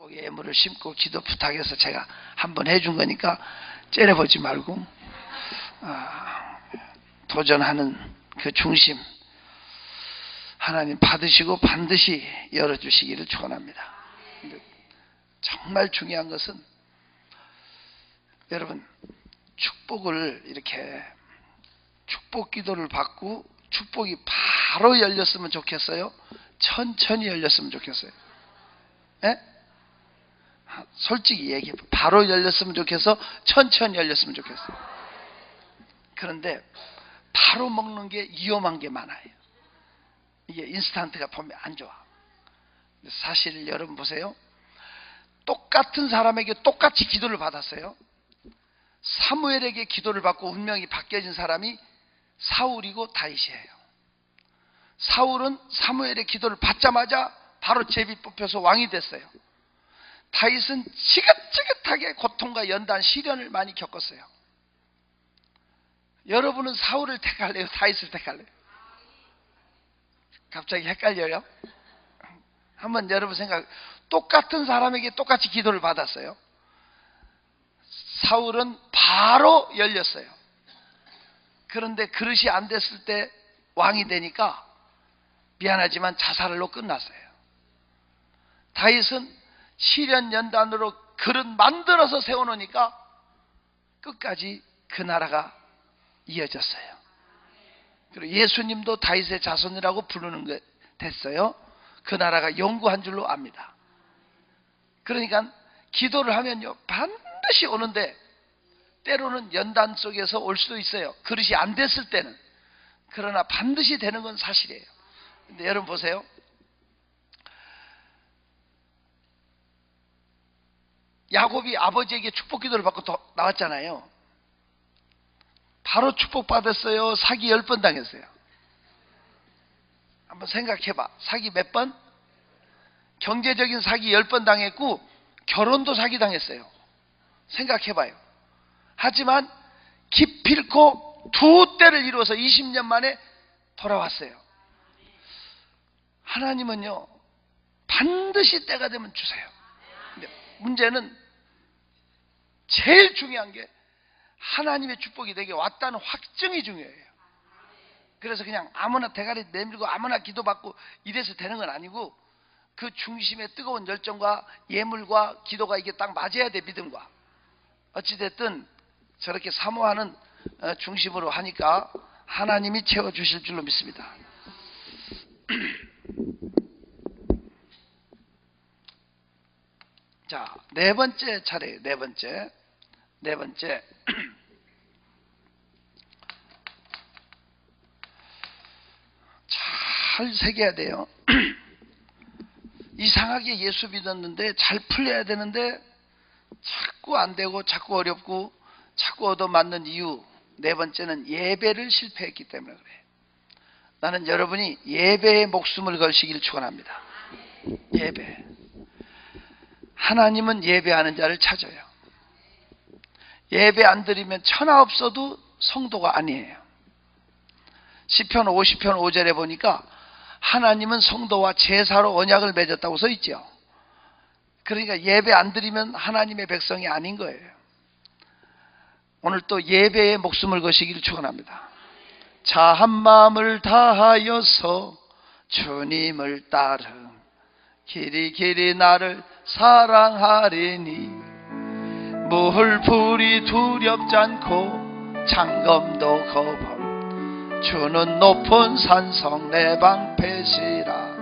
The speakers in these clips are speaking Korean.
축복의 예물을 심고 기도 부탁해서 제가 한번 해준 거니까 째려보지 말고 도전하는 그 중심 하나님 받으시고 반드시 열어주시기를 축원합니다. 정말 중요한 것은 여러분 축복을 이렇게 축복 기도를 받고 축복이 바로 열렸으면 좋겠어요? 천천히 열렸으면 좋겠어요? 예? 솔직히 얘기해. 바로 열렸으면 좋겠어? 천천히 열렸으면 좋겠어요? 그런데 바로 먹는 게 위험한 게 많아요. 이게 인스턴트가 보면 안 좋아. 사실 여러분 보세요. 똑같은 사람에게 똑같이 기도를 받았어요. 사무엘에게 기도를 받고 운명이 바뀌어진 사람이 사울이고 다윗이에요. 사울은 사무엘의 기도를 받자마자 바로 제비 뽑혀서 왕이 됐어요. 다윗은 지긋지긋하게 고통과 연단, 시련을 많이 겪었어요. 여러분은 사울을 택할래요? 다윗을 택할래요? 갑자기 헷갈려요? 한번 여러분 생각, 똑같은 사람에게 똑같이 기도를 받았어요. 사울은 바로 열렸어요. 그런데 그릇이 안 됐을 때 왕이 되니까 미안하지만 자살로 끝났어요. 다윗은 시련 연단으로 그릇 만들어서 세워놓으니까 끝까지 그 나라가 이어졌어요. 그리고 예수님도 다윗의 자손이라고 부르는 게 됐어요. 그 나라가 영구한 줄로 압니다. 그러니까 기도를 하면요 반드시 오는데 때로는 연단 속에서 올 수도 있어요. 그릇이 안 됐을 때는. 그러나 반드시 되는 건 사실이에요. 근데 여러분 보세요. 야곱이 아버지에게 축복 기도를 받고 나왔잖아요. 바로 축복받았어요? 사기 10번 당했어요? 한번 생각해봐. 사기 몇 번? 경제적인 사기 10번 당했고 결혼도 사기 당했어요. 생각해봐요. 하지만 기필코 두 때를 이루어서 20년 만에 돌아왔어요. 하나님은요 반드시 때가 되면 주세요. 근데 문제는 제일 중요한 게 하나님의 축복이 내게 왔다는 확증이 중요해요. 그래서 그냥 아무나 대가리 내밀고 아무나 기도받고 이래서 되는 건 아니고 그 중심의 뜨거운 열정과 예물과 기도가 이게 딱 맞아야 돼. 믿음과 어찌됐든 저렇게 사모하는 중심으로 하니까 하나님이 채워주실 줄로 믿습니다. 자, 네 번째 차례예요. 네 번째 잘 새겨야 돼요. 이상하게 예수 믿었는데 잘 풀려야 되는데 자꾸 안 되고 자꾸 어렵고 자꾸 얻어맞는 이유. 네 번째는 예배를 실패했기 때문에 그래요. 나는 여러분이 예배에 목숨을 걸시기를 축원합니다. 예배. 하나님은 예배하는 자를 찾아요. 예배 안 드리면 천하 없어도 성도가 아니에요. 시편 50편 5절에 보니까 하나님은 성도와 제사로 언약을 맺었다고 써 있죠. 그러니까 예배 안 드리면 하나님의 백성이 아닌 거예요. 오늘 또 예배에 목숨을 거시기를 축원합니다. 자, 한 마음을 다하여서 주님을 따름 길이 나를 사랑하리니 무불이 두렵지 않고 창검도 겁없 주는 높은 산성 내 방패시라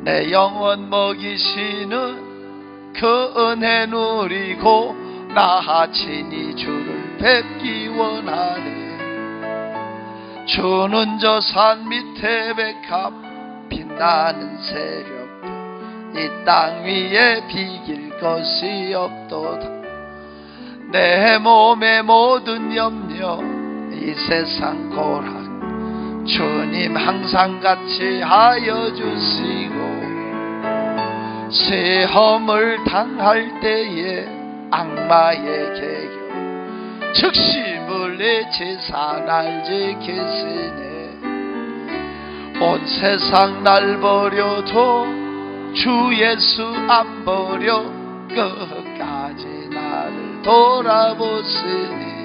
내 영혼 먹이시는 그 은혜 누리고 나 친히 주를 뵙기 원하네. 주는 저 산 밑에 백합 빛나는 새벽 이 땅 위에 비길 것이 없도다. 내 몸의 모든 염려 이 세상 고락 주님 항상 같이 하여 주시고 시험을 당할 때에 악마의 계교 즉시 물리치사 날 지키시네. 온 세상 날 버려도 주 예수 안 버려 끝까지 나를 돌아보시니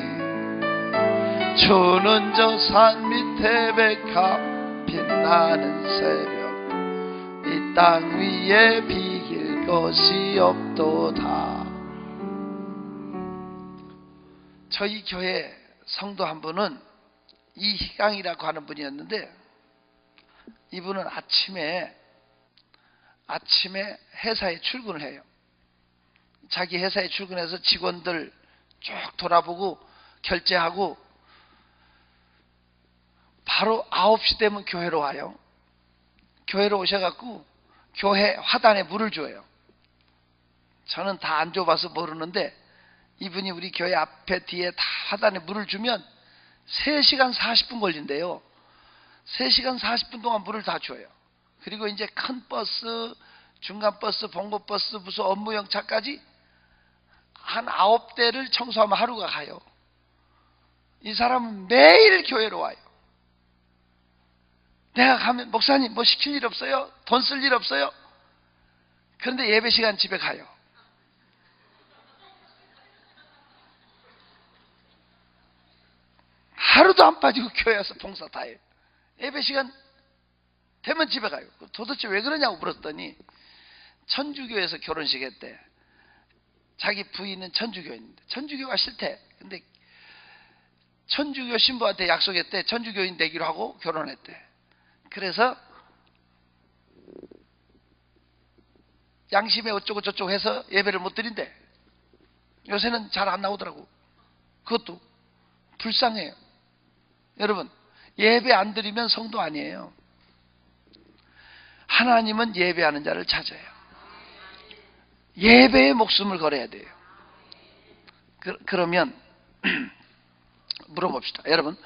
주는 저 산 밑에 백합 빛나는 새벽 이 땅 위에 비길 것이 없도다. 저희 교회 성도 한 분은 이희강이라고 하는 분이었는데, 이분은 아침에 회사에 출근을 해요. 자기 회사에 출근해서 직원들 쭉 돌아보고 결제하고 바로 9시 되면 교회로 와요. 교회로 오셔갖고 교회 화단에 물을 줘요. 저는 다 안 줘봐서 모르는데 이분이 우리 교회 앞에 뒤에 다 화단에 물을 주면 3시간 40분 걸린대요. 3시간 40분 동안 물을 다 줘요. 그리고 이제 큰 버스, 중간 버스, 봉고 버스, 무슨 업무용 차까지 한 9대를 청소하면 하루가 가요. 이 사람은 매일 교회로 와요. 내가 가면 목사님 뭐 시킬 일 없어요? 돈 쓸 일 없어요? 그런데 예배 시간 집에 가요. 하루도 안 빠지고 교회 와서 봉사 다 해요. 예배 시간 되면 집에 가요. 도대체 왜 그러냐고 물었더니 천주교에서 결혼식 했대. 자기 부인은 천주교인데 천주교가 싫대. 근데 천주교 신부한테 약속했대. 천주교인 되기로 하고 결혼했대. 그래서 양심에 어쩌고 저쩌고 해서 예배를 못 드린대. 요새는 잘 안 나오더라고. 그것도 불쌍해요. 여러분, 예배 안 드리면 성도 아니에요. 하나님은 예배하는 자를 찾아요. 예배에 목숨을 걸어야 돼요. 그러면 물어봅시다. 여러분,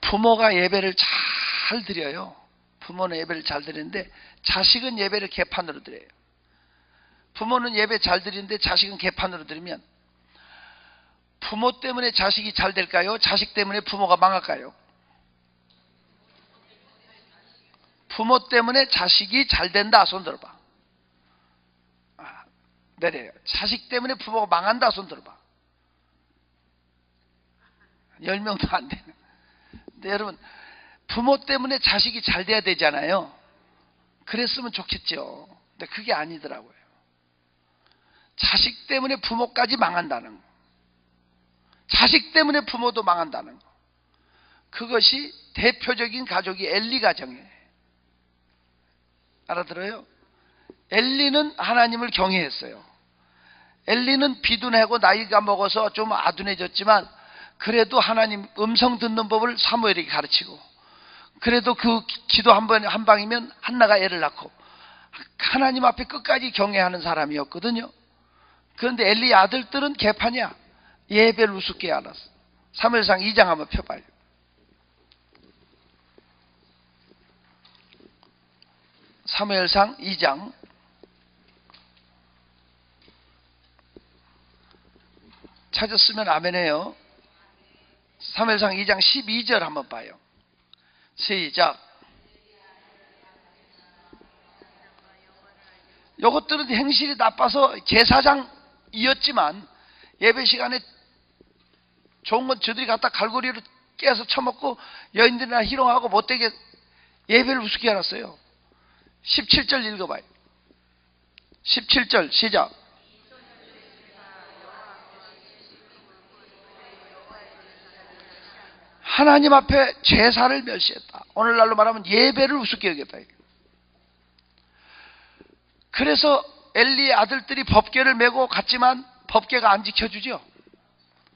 부모가 예배를 잘 드려요. 부모는 예배를 잘 드리는데 자식은 예배를 개판으로 드려요. 부모는 예배 잘 드리는데 자식은 개판으로 드리면 부모 때문에 자식이 잘 될까요? 자식 때문에 부모가 망할까요? 부모 때문에 자식이 잘 된다. 손 들어봐. 내려요. 자식 때문에 부모가 망한다. 손 들어봐. 10명도 안 되는. 근데 여러분, 부모 때문에 자식이 잘 돼야 되잖아요. 그랬으면 좋겠죠. 근데 그게 아니더라고요. 자식 때문에 부모까지 망한다는 거. 자식 때문에 부모도 망한다는 거. 그것이 대표적인 가족이 엘리 가정이에요. 알아들어요? 엘리는 하나님을 경외했어요. 엘리는 비둔하고 나이가 먹어서 좀 아둔해졌지만 그래도 하나님 음성 듣는 법을 사무엘에게 가르치고, 그래도 그 기도 한 방이면 한나가 애를 낳고 하나님 앞에 끝까지 경외하는 사람이었거든요. 그런데 엘리 아들들은 개판이야. 예배를 우습게 알았어. 사무엘상 2장 한번 펴봐요. 사무엘상 2장 찾았으면 아멘해요. 사무엘상 2장 12절 한번 봐요. 시작. 이것들은 행실이 나빠서 제사장이었지만 예배 시간에 좋은 건 저들이 갖다 갈고리로 깨서 처먹고 여인들이나 희롱하고 못되게 예배를 우습게 알았어요. 17절 읽어봐요. 17절 시작. 하나님 앞에 제사를 멸시했다. 오늘날로 말하면 예배를 우습게 여겼다. 그래서 엘리의 아들들이 법궤를 메고 갔지만 법궤가 안 지켜주죠.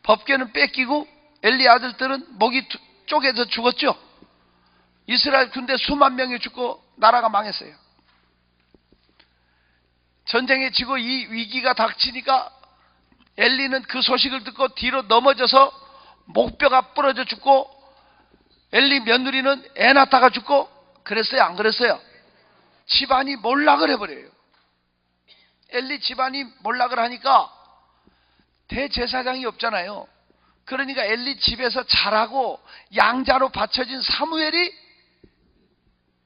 법궤는 뺏기고 엘리 아들들은 목이 쪼개져 죽었죠. 이스라엘 군대 수만 명이 죽고 나라가 망했어요. 전쟁에 지고 이 위기가 닥치니까 엘리는 그 소식을 듣고 뒤로 넘어져서 목뼈가 부러져 죽고 엘리 며느리는 애 낳다가 죽고 그랬어요? 안 그랬어요? 집안이 몰락을 해버려요. 엘리 집안이 몰락을 하니까 대제사장이 없잖아요. 그러니까 엘리 집에서 자라고 양자로 바쳐진 사무엘이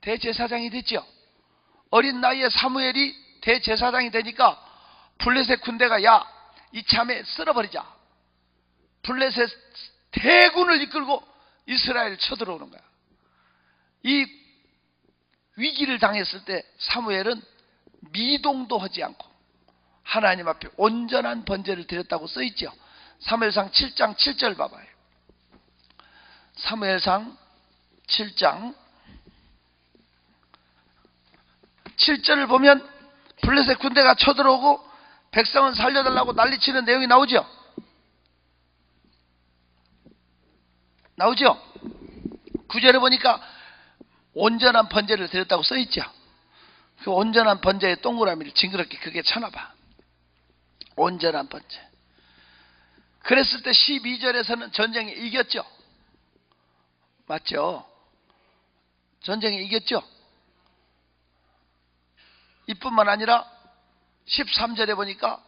대제사장이 됐죠. 어린 나이에 사무엘이 대제사장이 되니까 블레셋 군대가 야 이참에 쓸어버리자. 블레셋 대군을 이끌고 이스라엘을 쳐들어오는 거야. 이 위기를 당했을 때 사무엘은 미동도 하지 않고 하나님 앞에 온전한 번제를 드렸다고 써있죠. 사무엘상 7장 7절 봐봐요. 사무엘상 7장 7절을 보면 블레셋 군대가 쳐들어오고 백성은 살려달라고 난리치는 내용이 나오죠. 나오죠. 9절에 보니까 온전한 번제를 드렸다고 써있죠. 그 온전한 번제의 동그라미를 징그럽게 크게 쳐놔봐. 온전한 번제. 그랬을 때 12절에서는 전쟁에 이겼죠. 맞죠? 전쟁에 이겼죠. 이뿐만 아니라 13절에 보니까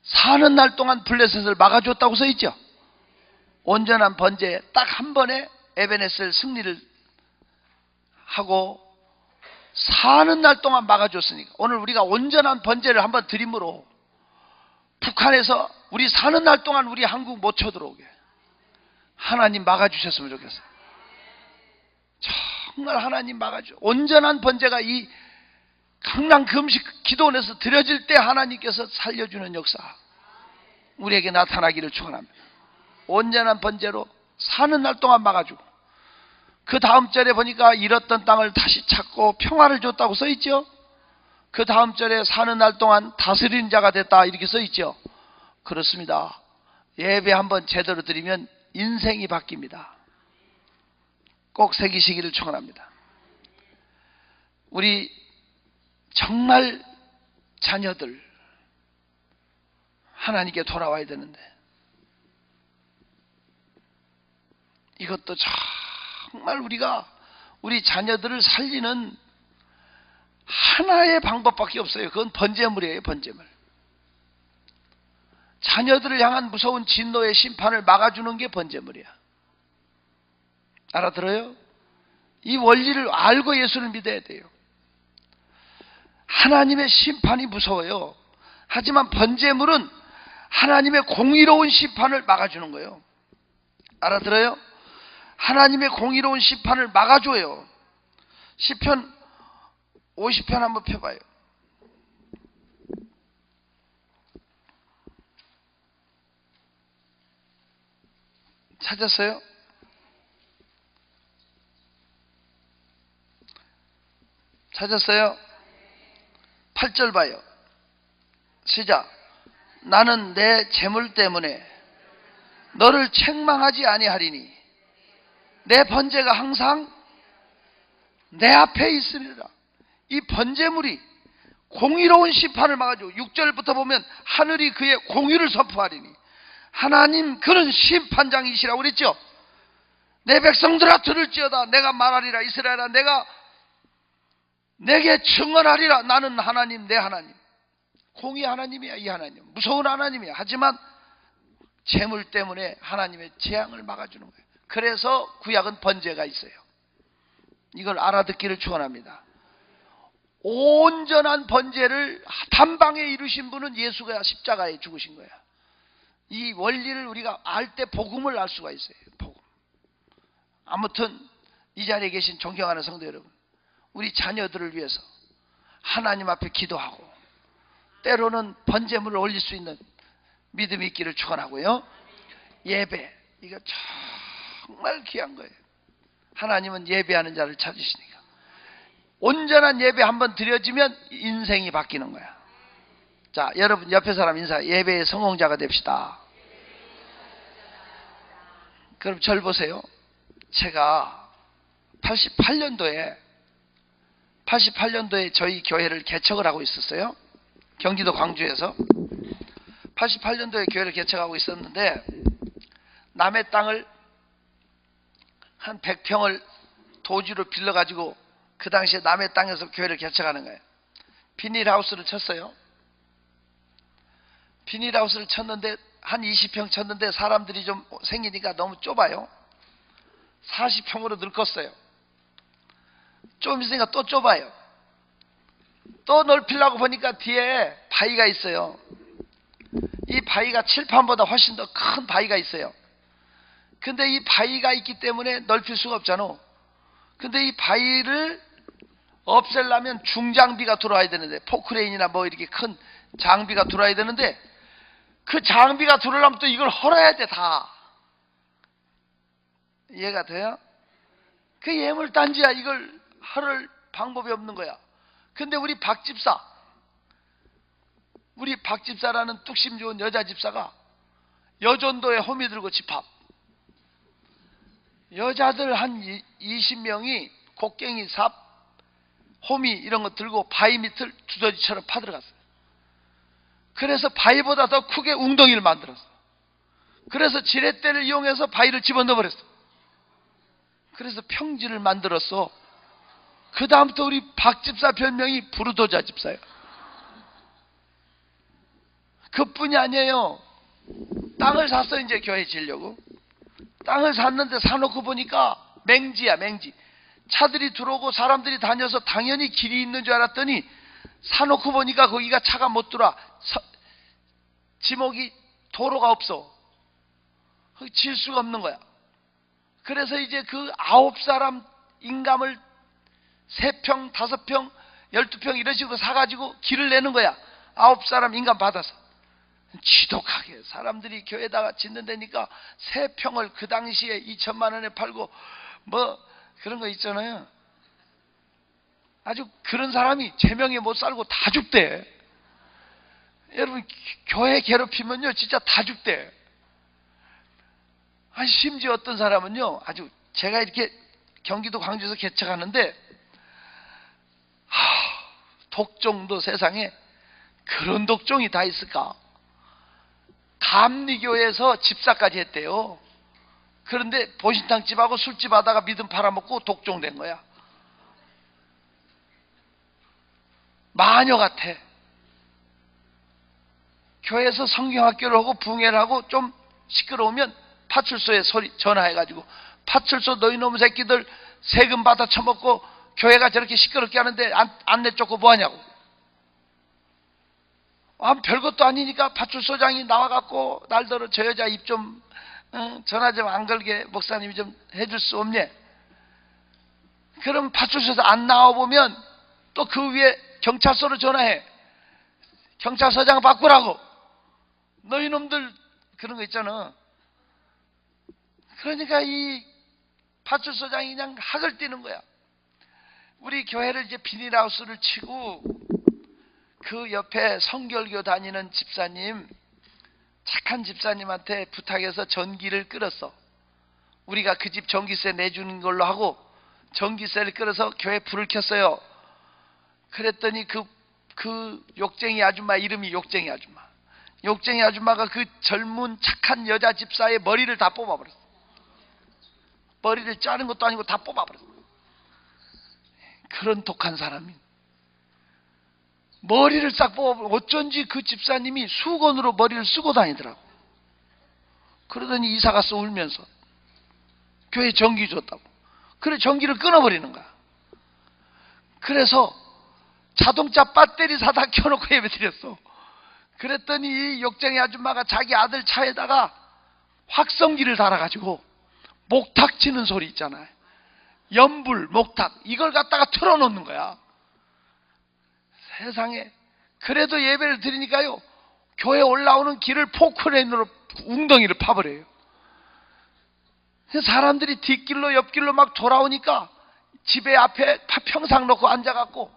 사는 날 동안 블레셋을 막아줬다고 써있죠. 온전한 번제에 딱 한 번에 에베네셀 승리를 하고 사는 날 동안 막아줬으니까 오늘 우리가 온전한 번제를 한번 드림으로 북한에서 우리 사는 날 동안 우리 한국 못 쳐들어오게 하나님 막아주셨으면 좋겠어요. 정말 하나님 막아줘. 온전한 번제가 이 강남 금식 기도원에서 드려질 때 하나님께서 살려주는 역사 우리에게 나타나기를 축원합니다. 온전한 번제로 사는 날 동안 막아주고 그 다음 절에 보니까 잃었던 땅을 다시 찾고 평화를 줬다고 써있죠. 그 다음 절에 사는 날 동안 다스리는 자가 됐다 이렇게 써있죠. 그렇습니다. 예배 한번 제대로 드리면 인생이 바뀝니다. 꼭 새기시기를 축원합니다. 우리 정말 자녀들 하나님께 돌아와야 되는데 이것도 정말 우리가 우리 자녀들을 살리는 하나의 방법밖에 없어요. 그건 번제물이에요. 번제물. 자녀들을 향한 무서운 진노의 심판을 막아주는 게 번제물이야. 알아들어요? 이 원리를 알고 예수를 믿어야 돼요. 하나님의 심판이 무서워요. 하지만 번제물은 하나님의 공의로운 심판을 막아주는 거예요. 알아들어요? 하나님의 공의로운 심판을 막아줘요. 시편 50편 한번 펴봐요. 찾았어요? 찾았어요? 8절 봐요. 시작. 나는 내 재물 때문에 너를 책망하지 아니하리니 내 번제가 항상 내 앞에 있으리라. 이 번제물이 공의로운 심판을 막아주고 6절부터 보면 하늘이 그의 공의를 선포하리니 하나님 그는 심판장이시라고 그랬죠. 내 백성들아 들을지어다. 내가 말하리라. 이스라엘아 내가 내게 증언하리라. 나는 하나님 내 하나님. 공의 하나님이야. 이 하나님 무서운 하나님이야. 하지만 재물 때문에 하나님의 재앙을 막아주는 거예요. 그래서 구약은 번제가 있어요. 이걸 알아듣기를 축원합니다. 온전한 번제를 단방에 이루신 분은 예수가 십자가에 죽으신 거야. 이 원리를 우리가 알 때 복음을 알 수가 있어요. 복음. 아무튼 이 자리에 계신 존경하는 성도 여러분, 우리 자녀들을 위해서 하나님 앞에 기도하고 때로는 번제물을 올릴 수 있는 믿음이 있기를 축원하고요. 예배 이거 정말 귀한 거예요. 하나님은 예배하는 자를 찾으시니까 온전한 예배 한번 드려지면 인생이 바뀌는 거야. 자, 여러분 옆에 사람 인사. 예배의 성공자가 됩시다. 그럼 절 보세요. 제가 88년도에 저희 교회를 개척을 하고 있었어요. 경기도 광주에서 88년도에 교회를 개척하고 있었는데 남의 땅을 한 100평을 도주로 빌려가지고 그 당시에 남의 땅에서 교회를 개척하는 거예요. 비닐하우스를 쳤어요. 비닐하우스를 쳤는데 한 20평 쳤는데 사람들이 좀 생기니까 너무 좁아요. 40평으로 늙었어요. 좀 있으니까 또 좁아요. 또 넓히려고 보니까 뒤에 바위가 있어요. 이 바위가 칠판보다 훨씬 더 큰 바위가 있어요. 근데 이 바위가 있기 때문에 넓힐 수가 없잖아. 근데 이 바위를 없애려면 중장비가 들어와야 되는데, 포크레인이나 뭐 이렇게 큰 장비가 들어와야 되는데, 그 장비가 들어오려면 또 이걸 헐어야 돼, 다. 이해가 돼요? 그 예물단지야. 이걸 헐을 방법이 없는 거야. 근데 우리 박집사라는 뚝심 좋은 여자 집사가 여전도에 호미 들고 집합. 여자들 한 20명이 곡괭이, 삽, 호미 이런 거 들고 바위 밑을 두더지처럼 파들어갔어요. 그래서 바위보다 더 크게 웅덩이를 만들었어. 그래서 지렛대를 이용해서 바위를 집어넣어 버렸어. 그래서 평지를 만들었어. 그 다음부터 우리 박집사 별명이 부르도자 집사예요. 그뿐이 아니에요. 땅을 샀어. 이제 교회 지으려고 땅을 샀는데 사놓고 보니까 맹지야, 맹지. 차들이 들어오고 사람들이 다녀서 당연히 길이 있는 줄 알았더니 사놓고 보니까 거기가 차가 못 들어와. 지목이 도로가 없어. 질 수가 없는 거야. 그래서 이제 그 9사람 인감을 3평, 5평, 12평 이런 식으로 사가지고 길을 내는 거야. 9사람 인감 받아서. 지독하게 사람들이 교회다가 짓는다니까 3평을 그 당시에 2천만 원에 팔고 뭐 그런 거 있잖아요. 아주 그런 사람이 제명에 못 살고 다 죽대. 여러분, 교회 괴롭히면요 진짜 다 죽대. 아니, 심지어 어떤 사람은요, 아주 제가 이렇게 경기도 광주에서 개척하는데 독종도 세상에 그런 독종이 다 있을까? 감리교에서 집사까지 했대요. 그런데 보신탕집하고 술집 하다가 믿음 팔아먹고 독종 된 거야. 마녀 같아. 교회에서 성경학교를 하고 붕해를 하고 좀 시끄러우면 파출소에 전화해가지고, 파출소 너희 놈 새끼들 세금 받아 처먹고 교회가 저렇게 시끄럽게 하는데 안내 쫓고 뭐하냐고. 별것도 아니니까 파출소장이 나와갖고 날더러 저 여자 입 좀 전화 좀 안 걸게 목사님이 좀 해줄 수 없냐. 그럼 파출소에서 안 나와보면 또 그 위에 경찰서로 전화해. 경찰서장 바꾸라고. 너희 놈들 그런 거 있잖아. 그러니까 이 파출소장이 그냥 학을 띠는 거야. 우리 교회를 이제 비닐하우스를 치고 그 옆에 성결교 다니는 집사님, 착한 집사님한테 부탁해서 전기를 끌었어. 우리가 그 집 전기세 내주는 걸로 하고 전기세를 끌어서 교회 불을 켰어요. 그랬더니 그 욕쟁이 아줌마, 이름이 욕쟁이 아줌마. 욕쟁이 아줌마가 그 젊은 착한 여자 집사의 머리를 다 뽑아버렸어. 머리를 자른 것도 아니고 다 뽑아버렸어. 그런 독한 사람이 머리를 싹 뽑아버려. 어쩐지 그 집사님이 수건으로 머리를 쓰고 다니더라고. 그러더니 이사가서 울면서 교회 전기 줬다고. 그래, 전기를 끊어버리는 거야. 그래서 자동차 배터리 사다 켜놓고 예배 드렸어. 그랬더니 이 욕쟁이 아줌마가 자기 아들 차에다가 확성기를 달아가지고 목탁 치는 소리 있잖아요. 연불, 목탁, 이걸 갖다가 틀어놓는 거야. 세상에. 그래도 예배를 드리니까요, 교회 올라오는 길을 포크레인으로 웅덩이를 파버려요. 사람들이 뒷길로 옆길로 막 돌아오니까 집에 앞에 평상 놓고 앉아갖고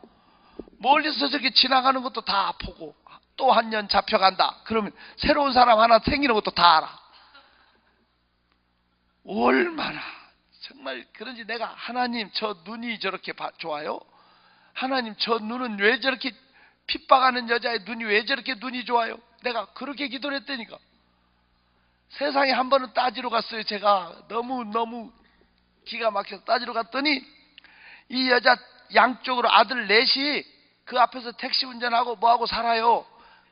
멀리서 저렇게 지나가는 것도 다 보고, 또 한 년 잡혀간다 그러면 새로운 사람 하나 생기는 것도 다 알아. 얼마나 정말. 그런지 내가, 하나님 저 눈이 저렇게 좋아요? 하나님 저 눈은 왜 저렇게 핍박하는 여자의 눈이 왜 저렇게 눈이 좋아요? 내가 그렇게 기도를 했다니까. 세상에 한 번은 따지러 갔어요. 제가 너무 기가 막혀서 따지러 갔더니 이 여자 양쪽으로 아들 넷이 그 앞에서 택시 운전하고 뭐하고 살아요.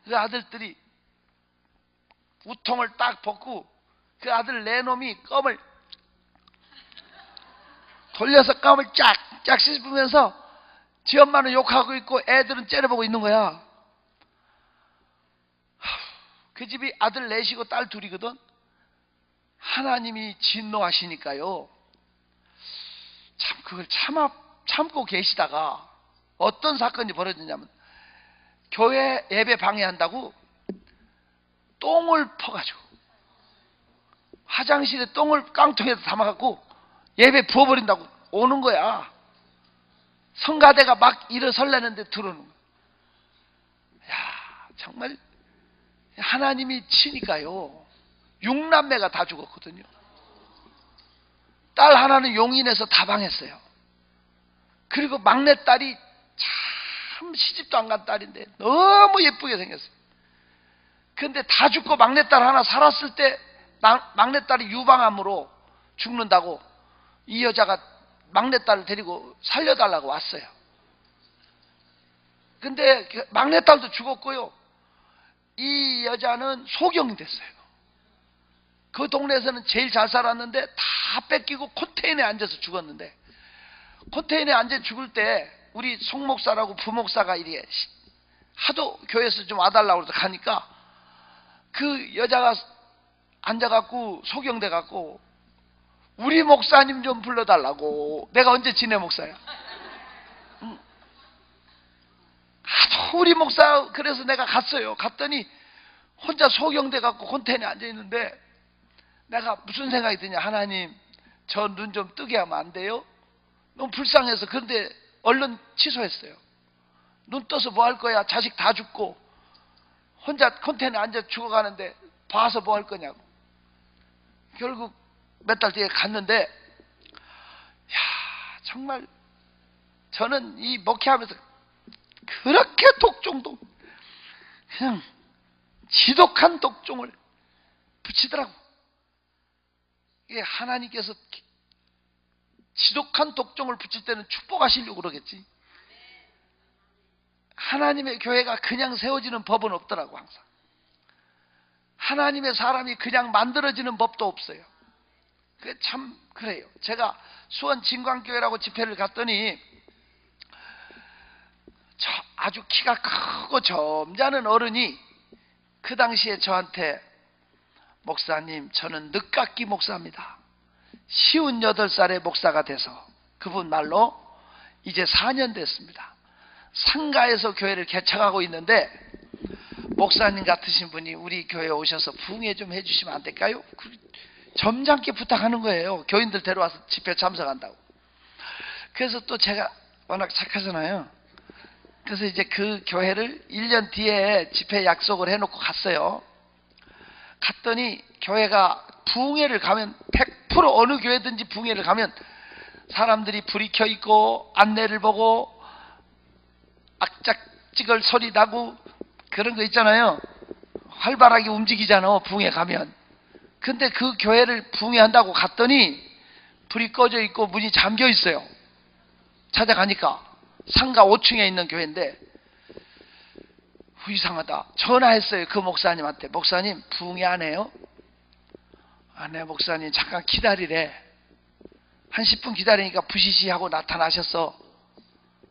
그 아들들이 우통을 딱 벗고 그 아들 네 놈이 껌을 돌려서 껌을 쫙쫙 씹으면서 지 엄마는 욕하고 있고 애들은 째려보고 있는 거야. 그 집이 아들 넷이고 딸 둘이거든. 하나님이 진노하시니까요, 참 그걸 참고 계시다가 어떤 사건이 벌어졌냐면, 교회 예배 방해한다고 똥을 퍼가지고 화장실에 똥을 깡통에다 담아갖고 예배 부어버린다고 오는 거야. 성가대가 막 일어설려는데 들어오는 거야. 야, 정말 하나님이 치니까요, 6남매가 다 죽었거든요. 딸 하나는 용인에서 다방했어요. 그리고 막내딸이 참 시집도 안 간 딸인데 너무 예쁘게 생겼어요. 근데 다 죽고 막내딸 하나 살았을 때 막내딸이 유방암으로 죽는다고 이 여자가 막내딸을 데리고 살려달라고 왔어요. 근데 막내딸도 죽었고요, 이 여자는 소경이 됐어요. 그 동네에서는 제일 잘 살았는데 다 뺏기고 컨테이너에 앉아서 죽었는데, 컨테이너에 앉아 죽을 때 우리 송목사라고 부목사가 이래 하도 교회에서 좀 와달라고 그래서 가니까 그 여자가 앉아갖고 소경돼갖고 우리 목사님 좀 불러달라고. 내가 언제 지내 목사야? 하도 우리 목사, 그래서 내가 갔어요. 갔더니 혼자 소경돼갖고 컨테이너에 앉아있는데, 내가 무슨 생각이 드냐, 하나님 저 눈 좀 뜨게 하면 안 돼요? 너무 불쌍해서. 그런데 얼른 취소했어요. 눈 떠서 뭐 할 거야? 자식 다 죽고 혼자 컨테이너에 앉아 죽어가는데 봐서 뭐 할 거냐고. 결국 몇 달 뒤에 갔는데, 야, 정말 저는 이 목회하면서 그렇게 독종도 그냥 지독한 독종을 붙이더라고. 이게 하나님께서 지독한 독종을 붙일 때는 축복하시려고 그러겠지. 하나님의 교회가 그냥 세워지는 법은 없더라고. 항상 하나님의 사람이 그냥 만들어지는 법도 없어요. 그게 참 그래요. 제가 수원 진광교회라고 집회를 갔더니 아주 키가 크고 점잖은 어른이 그 당시에 저한테, 목사님 저는 늦깎이 목사입니다. 58살의 목사가 돼서, 그분 말로 이제 4년 됐습니다. 상가에서 교회를 개척하고 있는데, 목사님 같으신 분이 우리 교회에 오셔서 부흥회 좀 해주시면 안 될까요? 점잖게 부탁하는 거예요. 교인들 데려와서 집회 참석한다고. 그래서 또 제가 워낙 착하잖아요. 그래서 이제 그 교회를 1년 뒤에 집회 약속을 해놓고 갔어요. 갔더니 교회가 부흥회를 가면 100% 어느 교회든지 부흥회를 가면 사람들이 불이 켜 있고 안내를 보고 악짝지걸 소리 나고 그런 거 있잖아요. 활발하게 움직이잖아, 부흥회 가면. 근데 그 교회를 부흥회 한다고 갔더니 불이 꺼져 있고 문이 잠겨 있어요. 찾아가니까 상가 5층에 있는 교회인데, 이상하다. 전화했어요, 그 목사님한테. 목사님 부흥회 안 해요? 아, 네 목사님 잠깐 기다리래. 한 10분 기다리니까 부시시하고 나타나셨어.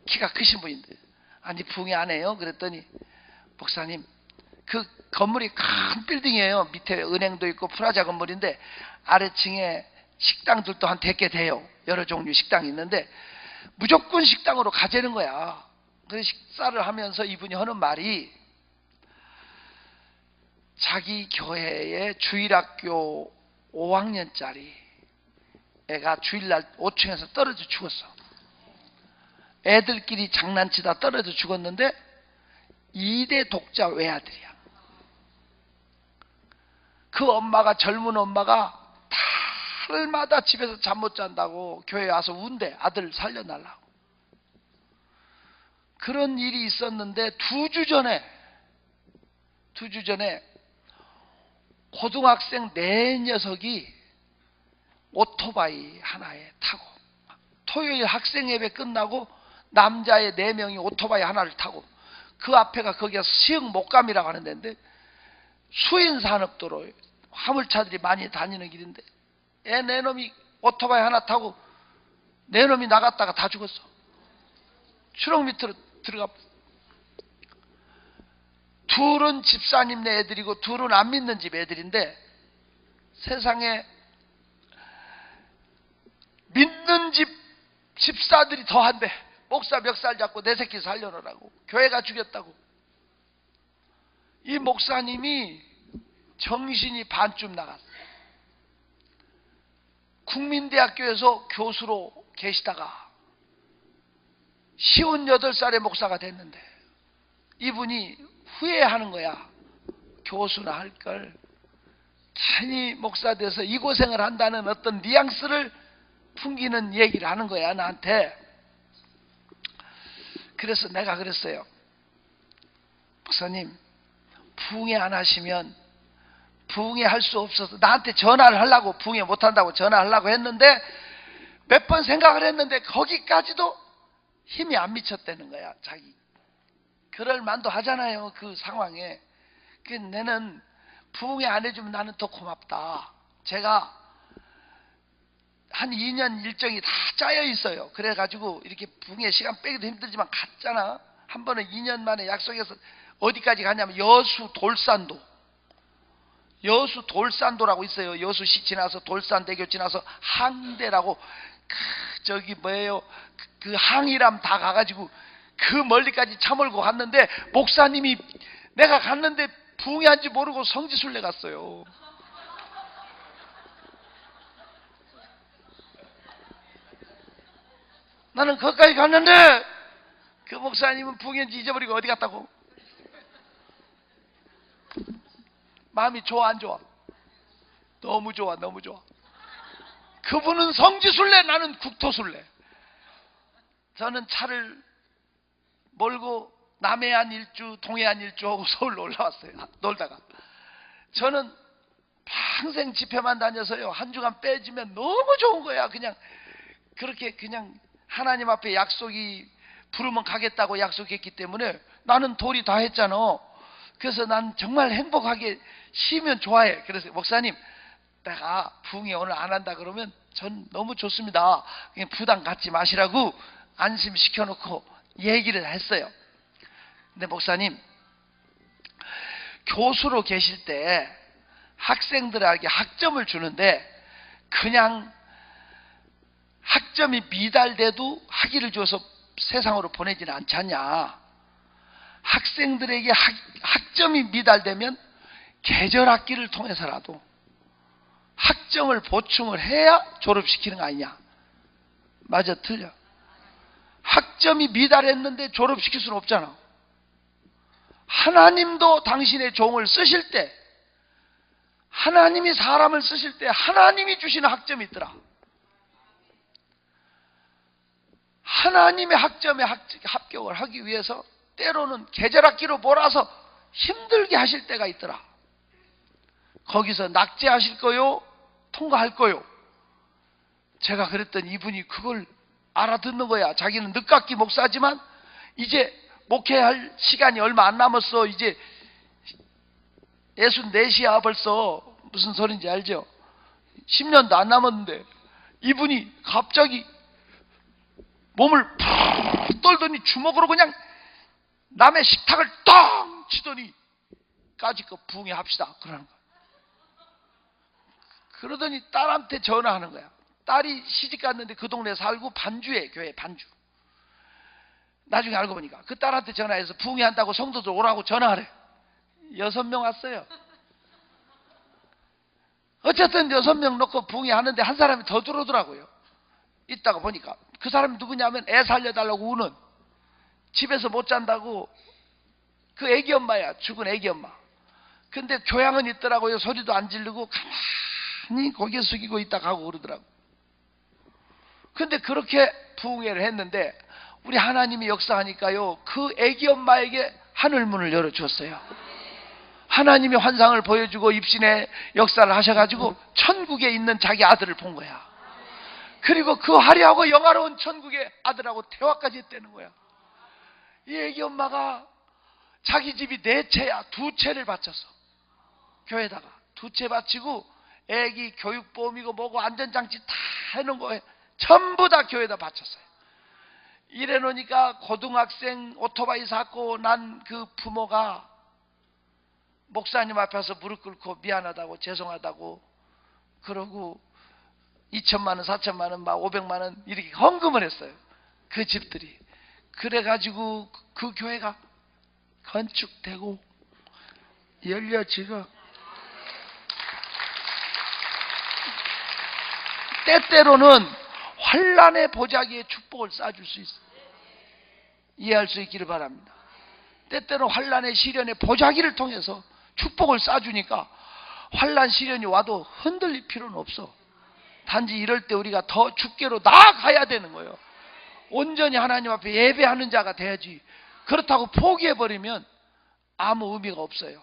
키가 크신 분인데. 아니 부흥회 안 해요? 그랬더니, 목사님 그 건물이 큰 빌딩이에요. 밑에 은행도 있고 프라자 건물인데 아래층에 식당들도 한 100개 돼요. 여러 종류 식당이 있는데 무조건 식당으로 가자는 거야. 그래서 식사를 하면서 이분이 하는 말이, 자기 교회의 주일학교 5학년짜리 애가 주일날 5층에서 떨어져 죽었어. 애들끼리 장난치다 떨어져 죽었는데 2대 독자 외아들이야. 그 엄마가, 젊은 엄마가 달마다 집에서 잠 못 잔다고 교회에 와서 운대. 아들 살려달라고. 그런 일이 있었는데 2주 전에 고등학생 4녀석이 오토바이 하나에 타고, 토요일 학생 예배 끝나고 남자애 4명이 오토바이 하나를 타고, 그 앞에가 거기가 시흥 목감이라고 하는 데인데 수인산업도로 화물차들이 많이 다니는 길인데, 애 4놈이 오토바이 하나 타고 4놈이 나갔다가 다 죽었어. 추렁 밑으로 들어가. 둘은 집사님네 애들이고 둘은 안 믿는 집 애들인데, 세상에 믿는 집 집사들이 더한데, 목사 멱살 잡고 내 새끼 살려놓으라고, 교회가 죽였다고. 이 목사님이 정신이 반쯤 나갔어요. 국민대학교에서 교수로 계시다가 58살의 목사가 됐는데, 이분이 후회하는 거야. 교수나 할 걸, 괜히 목사 돼서 이 고생을 한다는 어떤 뉘앙스를 풍기는 얘기를 하는 거야, 나한테. 그래서 내가 그랬어요. 목사님, 부흥회 안 하시면, 부흥회 할 수 없어서 나한테 전화를 하려고, 부흥회 못한다고 전화하려고 했는데, 몇 번 생각을 했는데 거기까지도 힘이 안 미쳤다는 거야, 자기. 그럴 만도 하잖아요, 그 상황에. 그 내는 부흥회 안 해주면 나는 더 고맙다. 제가 한 2년 일정이 다 짜여 있어요. 그래가지고 이렇게 부흥회 시간 빼기도 힘들지만 갔잖아. 한 번은 2년 만에 약속해서 어디까지 갔냐면 여수 돌산도. 여수 돌산도라고 있어요. 여수시 지나서 돌산대교 지나서 항대라고, 저기 뭐예요, 그 항이람 다 가가지고 그 멀리까지 차 몰고 갔는데, 목사님이 내가 갔는데 부흥회 한지 모르고 성지순례 갔어요. 나는 거기까지 갔는데 그 목사님은 부흥회인지 잊어버리고 어디 갔다고. 마음이 좋아 안 좋아? 너무 좋아, 너무 좋아. 그분은 성지순례, 나는 국토순례. 저는 차를 몰고 남해안 일주, 동해안 일주 하고 서울로 올라왔어요. 놀다가. 저는 평생 집회만 다녀서요, 한 주간 빼지면 너무 좋은 거야. 그냥 그렇게 그냥 하나님 앞에 약속이, 부르면 가겠다고 약속했기 때문에 나는 도리 다 했잖아. 그래서 난 정말 행복하게 쉬면 좋아해. 그래서 목사님, 내가 부흥회 오늘 안 한다 그러면 전 너무 좋습니다. 그냥 부담 갖지 마시라고 안심시켜놓고 얘기를 했어요. 근데 목사님, 교수로 계실 때 학생들에게 학점을 주는데 그냥 학점이 미달돼도 학위를 줘서 세상으로 보내지는 않지 않냐. 학생들에게 학점이 미달되면 계절학기를 통해서라도 학점을 보충을 해야 졸업시키는 거 아니냐. 맞아, 틀려? 학점이 미달했는데 졸업시킬 수는 없잖아. 하나님도 당신의 종을 쓰실 때, 하나님이 사람을 쓰실 때 하나님이 주시는 학점이 있더라. 하나님의 학점에 합격을 하기 위해서 때로는 계절학기로 몰아서 힘들게 하실 때가 있더라. 거기서 낙제하실 거요? 통과할 거요? 제가 그랬더니 이분이 그걸 알아듣는 거야. 자기는 늦깎이 목사지만 이제 목회할 시간이 얼마 안 남았어. 이제 64시야 벌써. 무슨 소린지 알죠? 10년도 안 남았는데 이분이 갑자기 몸을 푹 떨더니 주먹으로 그냥 남의 식탁을 뻥 치더니 까짓거 부흥회 합시다 그러는 거야. 그러더니 딸한테 전화하는 거야. 딸이 시집 갔는데 그 동네 살고 반주에, 교회 반주. 나중에 알고 보니까 그 딸한테 전화해서 부흥회 한다고 성도들 오라고 전화하래. 6명 왔어요. 어쨌든 6명 놓고 부흥회 하는데 한 사람이 더 들어오더라고요. 이따가 보니까 그 사람이 누구냐면 애 살려달라고 우는, 집에서 못 잔다고, 그 애기 엄마야. 죽은 애기 엄마. 근데 교양은 있더라고요. 소리도 안 지르고 가만히 고개 숙이고 있다 가고 그러더라고. 근데 그렇게 부흥회를 했는데 우리 하나님이 역사하니까요, 그 애기 엄마에게 하늘문을 열어주었어요. 하나님이 환상을 보여주고 입신의 역사를 하셔가지고 천국에 있는 자기 아들을 본 거야. 그리고 그 화려하고 영화로운 천국의 아들하고 대화까지 했다는 거야. 이 애기 엄마가 자기 집이 4채야 2채를 바쳤어. 교회에다가 2채 바치고 애기 교육보험이고 뭐고 안전장치 다 해놓은 거에 전부 다 교회에다 바쳤어요. 이래 놓으니까 고등학생 오토바이 사고 난 그 부모가 목사님 앞에서 무릎 꿇고 미안하다고 죄송하다고 그러고 2천만 원, 4천만 원, 막 500만 원 이렇게 헌금을 했어요. 그 집들이. 그래가지고 그 교회가 건축되고 열려지고, 때때로는 환난의 보자기에 축복을 쌓아줄 수 있어요. 이해할 수 있기를 바랍니다. 때때로 환난의 시련의 보자기를 통해서 축복을 쌓아주니까 환난 시련이 와도 흔들릴 필요는 없어. 단지 이럴 때 우리가 더 주께로 나아가야 되는 거예요. 온전히 하나님 앞에 예배하는 자가 돼야지. 그렇다고 포기해버리면 아무 의미가 없어요.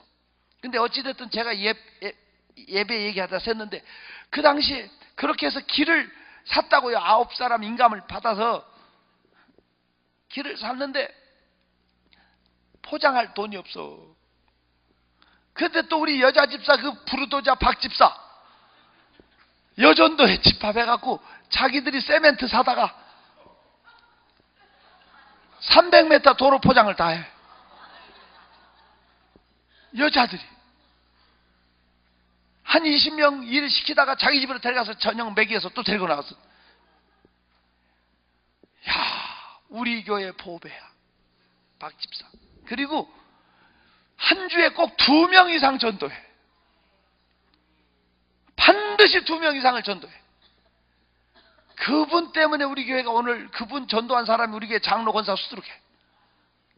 근데 어찌됐든 제가 예배 얘기하다 샜는데, 그 당시에 그렇게 해서 길을 샀다고요. 9사람 인감을 받아서 길을 샀는데 포장할 돈이 없어. 그때 또 우리 여자 집사, 그 부르도자 박 집사, 여전도에 집합해갖고 자기들이 세멘트 사다가 300m 도로 포장을 다 해. 여자들이 한 20명 일 시키다가 자기 집으로 데려가서 저녁 먹이어서 또 데리고 나갔어. 야, 우리 교회 보배야, 박 집사. 그리고 한 주에 꼭 2명 이상 전도해. 반드시 2명 이상을 전도해. 그분 때문에 우리 교회가 오늘, 그분 전도한 사람이 우리 교회 장로 권사 수두룩해.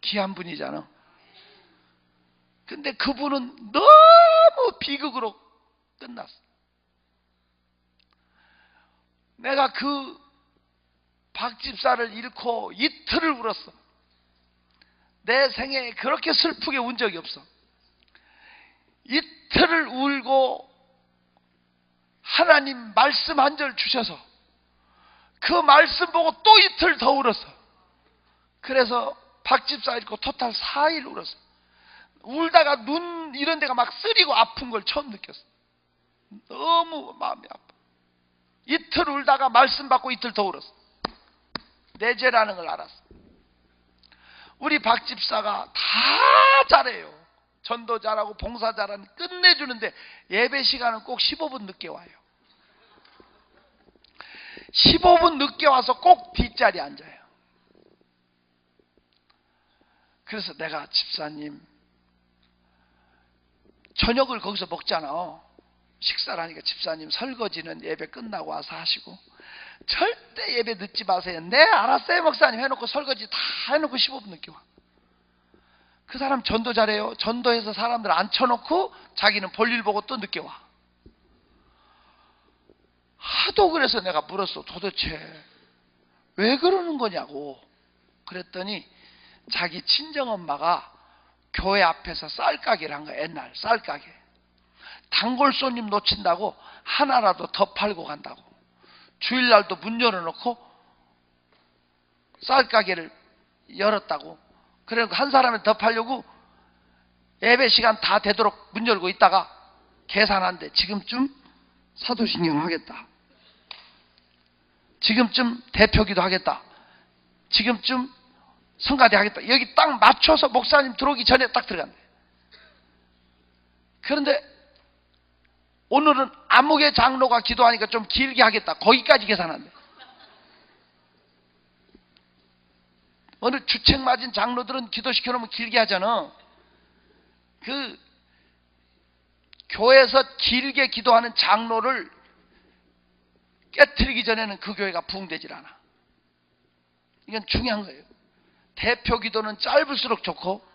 귀한 분이잖아. 근데 그분은 너무 비극으로 끝났어. 내가 그 박집사를 잃고 이틀을 울었어. 내 생애에 그렇게 슬프게 운 적이 없어. 이틀을 울고 하나님 말씀 한 절 주셔서 그 말씀 보고 또 이틀 더 울었어. 그래서 박집사 잃고 토탈 4일 울었어. 울다가 눈 이런 데가 막 쓰리고 아픈 걸 처음 느꼈어. 너무 마음이 아파. 이틀 울다가 말씀 받고 이틀 더 울었어. 내 죄라는 걸 알았어. 우리 박 집사가 다 잘해요. 전도 잘하고 봉사 잘하는 끝내주는데 예배 시간은 꼭 15분 늦게 와요. 15분 늦게 와서 꼭 뒷자리에 앉아요. 그래서 내가, 집사님, 저녁을 거기서 먹잖아. 식사를 하니까, 집사님, 설거지는 예배 끝나고 와서 하시고 절대 예배 늦지 마세요. 네, 알았어요 목사님 해놓고 설거지 다 해놓고 15분 늦게 와. 그 사람 전도 잘해요. 전도해서 사람들 앉혀놓고 자기는 볼일 보고 또 늦게 와. 하도 그래서 내가 물었어. 도대체 왜 그러는 거냐고. 그랬더니 자기 친정엄마가 교회 앞에서 쌀가게를 한 거야. 옛날 쌀가게. 단골 손님 놓친다고 하나라도 더 팔고 간다고. 주일날도 문 열어놓고 쌀가게를 열었다고. 그래서 한 사람을 더 팔려고 예배 시간 다 되도록 문 열고 있다가 계산한대. 지금쯤 사도신경 하겠다. 지금쯤 대표기도 하겠다. 지금쯤 성가대 하겠다. 여기 딱 맞춰서 목사님 들어오기 전에 딱 들어간대. 그런데 오늘은 암흑의 장로가 기도하니까 좀 길게 하겠다. 거기까지 계산한대. 어느 주책 맞은 장로들은 기도시켜놓으면 길게 하잖아. 그 교회에서 길게 기도하는 장로를 깨트리기 전에는 그 교회가 부흥되질 않아. 이건 중요한 거예요. 대표 기도는 짧을수록 좋고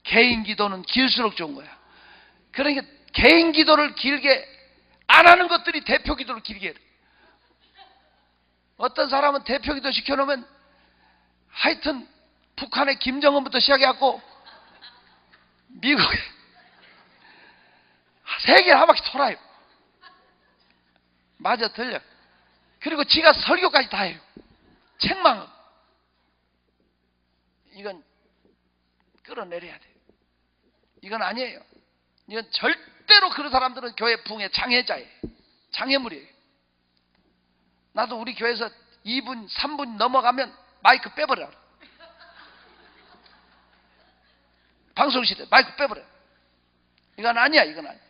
개인 기도는 길수록 좋은 거야. 그러니까 개인 기도를 길게 안 하는 것들이 대표 기도를 길게 해. 어떤 사람은 대표 기도 시켜놓으면 하여튼 북한의 김정은부터 시작해갖고 미국에 세계를 한 바퀴 돌아요. 맞아, 들려. 그리고 지가 설교까지 다 해요. 책망은. 이건 끌어내려야 돼요. 이건 아니에요. 이건 절대로 그런 사람들은 교회 부흥의 장애자예요. 장애물이에요. 나도 우리 교회에서 2분, 3분 넘어가면 마이크 빼버려. 방송실에 마이크 빼버려. 이건 아니야, 이건 아니야.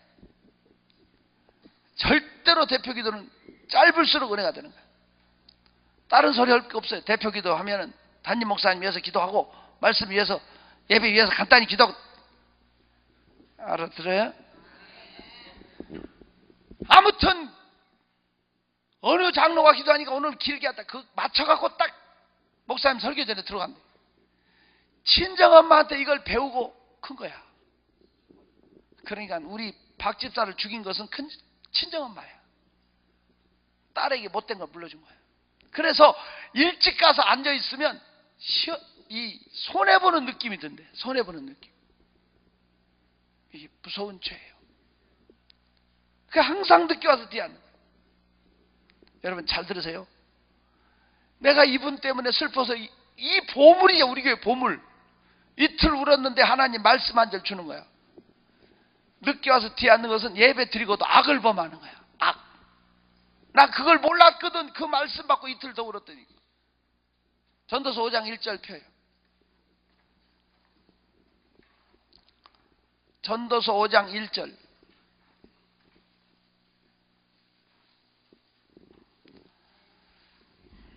절대로 대표 기도는 짧을수록 은혜가 되는 거야. 다른 소리 할 게 없어요. 대표 기도 하면은 담임 목사님 위해서 기도하고 말씀 위해서 예배 위해서 간단히 기도하고. 알아들어요? 아무튼 어느 장로가 기도하니까 오늘 길게 했다. 그 맞춰갖고 딱 목사님 설교 전에 들어간대. 친정엄마한테 이걸 배우고 큰 거야. 그러니까 우리 박 집사를 죽인 것은 큰 친정엄마야. 딸에게 못된 걸 물려준 거야. 그래서 일찍 가서 앉아있으면 이 손해보는 느낌이 든대. 손해보는 느낌. 이게 무서운 죄예요. 그 항상 늦게 와서 뒤에 앉는 거예요. 여러분 잘 들으세요. 내가 이분 때문에 슬퍼서 이 보물이야. 우리 교회 보물. 이틀 울었는데 하나님 말씀 한 절 주는 거야. 늦게 와서 뒤에 앉는 것은 예배 드리고도 악을 범하는 거야. 악. 나 그걸 몰랐거든. 그 말씀 받고 이틀 더 울었더니. 전도서 5장 1절 펴요. 전도서 5장 1절.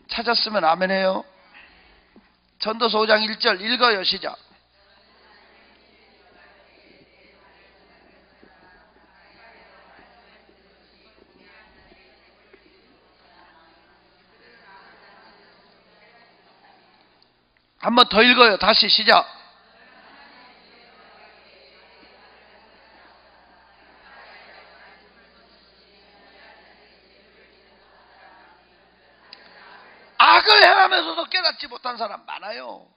찾았으면 아멘해요. 전도서 5장 1절 읽어요. 시작. 한 번 더 읽어요. 다시 시작. 악을 행하면서도 깨닫지 못한 사람 많아요.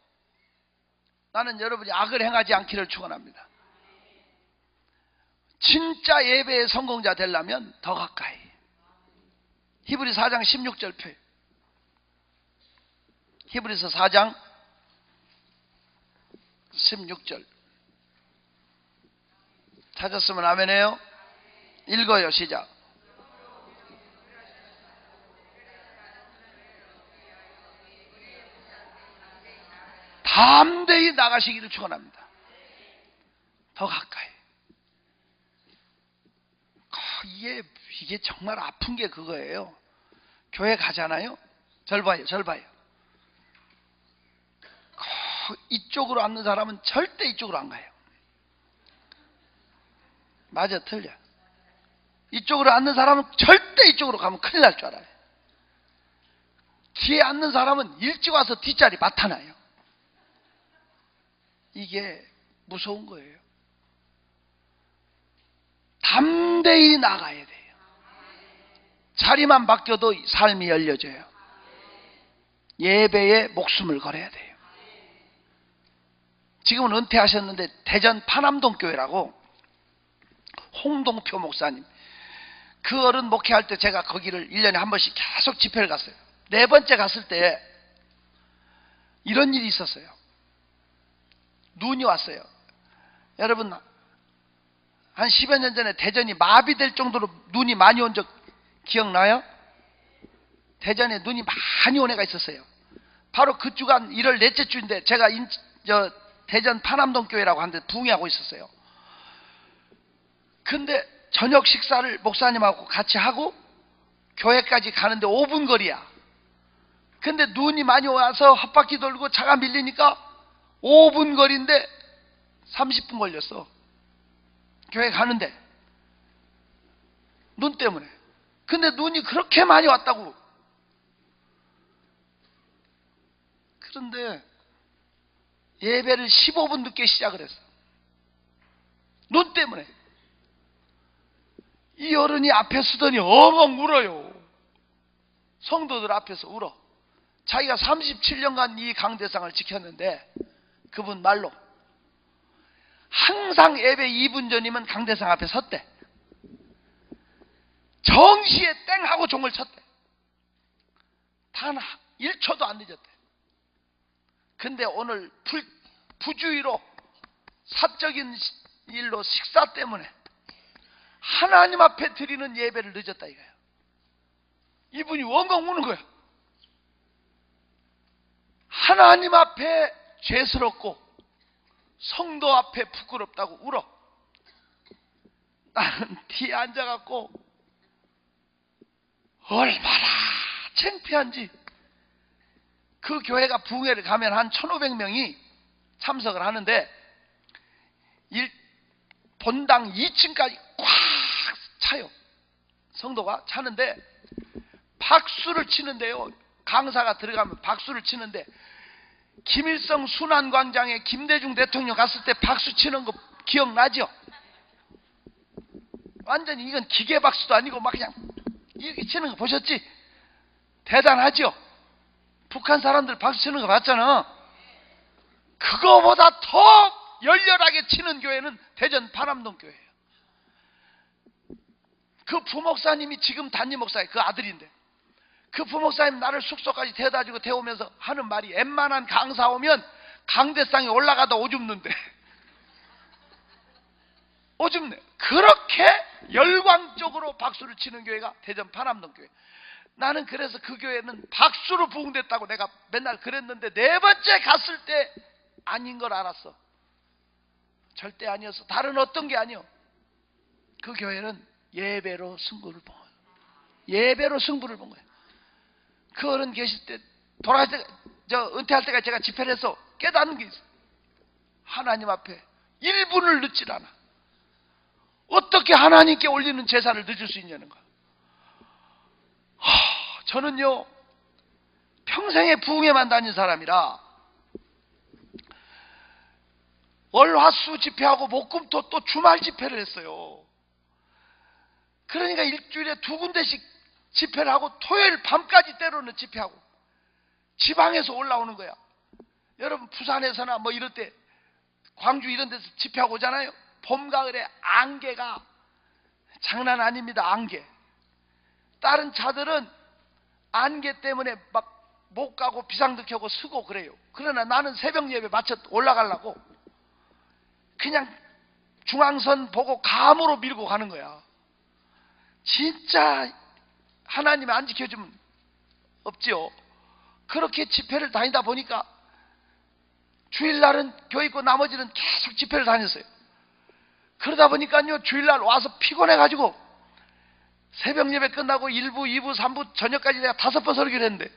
나는 여러분이 악을 행하지 않기를 축원합니다. 진짜 예배의 성공자 되려면 더 가까이. 히브리서 4장 16절 표. 히브리서 4장 16절. 찾았으면 아멘해요. 읽어요. 시작. 담대히 나가시기를 축원합니다. 더 가까이. 이게 정말 아픈 게 그거예요. 교회 가잖아요. 절 봐요. 이쪽으로 앉는 사람은 절대 이쪽으로 안 가요. 맞아, 틀려. 이쪽으로 앉는 사람은 절대 이쪽으로 가면 큰일 날 줄 알아요. 뒤에 앉는 사람은 일찍 와서 뒷자리 맡아놔요. 이게 무서운 거예요. 담대히 나가야 돼요. 자리만 바뀌어도 삶이 열려져요. 예배에 목숨을 걸어야 돼요. 지금은 은퇴하셨는데 대전 파남동 교회라고 홍동표 목사님, 그 어른 목회할 때 제가 거기를 1년에 한 번씩 계속 집회를 갔어요. 4번째 갔을 때 이런 일이 있었어요. 눈이 왔어요. 여러분 한 10여 년 전에 대전이 마비될 정도로 눈이 많이 온 적 기억나요? 대전에 눈이 많이 온 애가 있었어요. 바로 그 주간 1월 넷째 주인데 제가 대전 파남동 교회라고 하는데 부흥회하고 있었어요. 근데 저녁 식사를 목사님하고 같이 하고 교회까지 가는데 5분 거리야. 근데 눈이 많이 와서 헛바퀴 돌고 차가 밀리니까 5분 거리인데 30분 걸렸어. 교회 가는데 눈 때문에. 근데 눈이 그렇게 많이 왔다고. 그런데 예배를 15분 늦게 시작을 했어. 눈 때문에. 이 어른이 앞에 서더니 엉엉 울어요. 성도들 앞에서 울어. 자기가 37년간 이 강대상을 지켰는데 그분 말로 항상 예배 2분 전이면 강대상 앞에 섰대. 정시에 땡 하고 종을 쳤대. 단 1초도 안 늦었대. 근데 오늘 부주의로 사적인 일로 식사 때문에 하나님 앞에 드리는 예배를 늦었다 이거예요. 이분이 엉엉 우는 거야. 하나님 앞에 죄스럽고 성도 앞에 부끄럽다고 울어. 나는 뒤에 앉아갖고 얼마나 창피한지. 그 교회가 부흥회를 가면 한 1,500명이 참석을 하는데 본당 2층까지 꽉 차요. 성도가 차는데 박수를 치는데요. 강사가 들어가면 박수를 치는데 김일성 순환광장에 김대중 대통령 갔을 때 박수 치는 거 기억나죠? 완전히 이건 기계 박수도 아니고 막 그냥 이렇게 치는 거 보셨지? 대단하죠? 북한 사람들 박수 치는 거 봤잖아. 그거보다 더 열렬하게 치는 교회는 대전 파남동 교회예요. 그 부목사님이 지금 담임 목사예요. 그 아들인데 그 부목사님 나를 숙소까지 데려다주고 태우면서 하는 말이 웬만한 강사 오면 강대상에 올라가다 오줌는데 오줌내. 그렇게 열광적으로 박수를 치는 교회가 대전 파남동 교회. 나는 그래서 그 교회는 박수로 부흥됐다고 내가 맨날 그랬는데 네 번째 갔을 때 아닌 걸 알았어. 절대 아니었어. 다른 어떤 게 아니요. 그 교회는 예배로 승부를 본 거예요. 예배로 승부를 본 거예요. 그 어른 계실 때 돌아갈 때, 은퇴할 때까지 제가 집회를 해서 깨닫는 게 있어요. 하나님 앞에 1분을 늦질 않아. 어떻게 하나님께 올리는 제사를 늦을 수 있냐는 거야. 저는요 평생에 부흥회만 다닌 사람이라 월화수 집회하고 목금토 또 주말 집회를 했어요. 그러니까 일주일에 2군데씩 집회를 하고 토요일 밤까지 때로는 집회하고 지방에서 올라오는 거야. 여러분 부산에서나 뭐 이럴 때 광주 이런 데서 집회하고 오잖아요. 봄 가을에 안개가 장난 아닙니다. 안개. 다른 차들은 안개 때문에 막 못 가고 비상등 켜고 쓰고 그래요. 그러나 나는 새벽 예배 마쳐 올라가려고 그냥 중앙선 보고 감으로 밀고 가는 거야. 진짜 하나님이 안 지켜주면 없지요. 그렇게 집회를 다니다 보니까 주일날은 교회 있고 나머지는 계속 집회를 다녔어요. 그러다 보니까요 주일날 와서 피곤해가지고 새벽 예배 끝나고 1부, 2부, 3부 저녁까지 내가 5번 설교를 했는데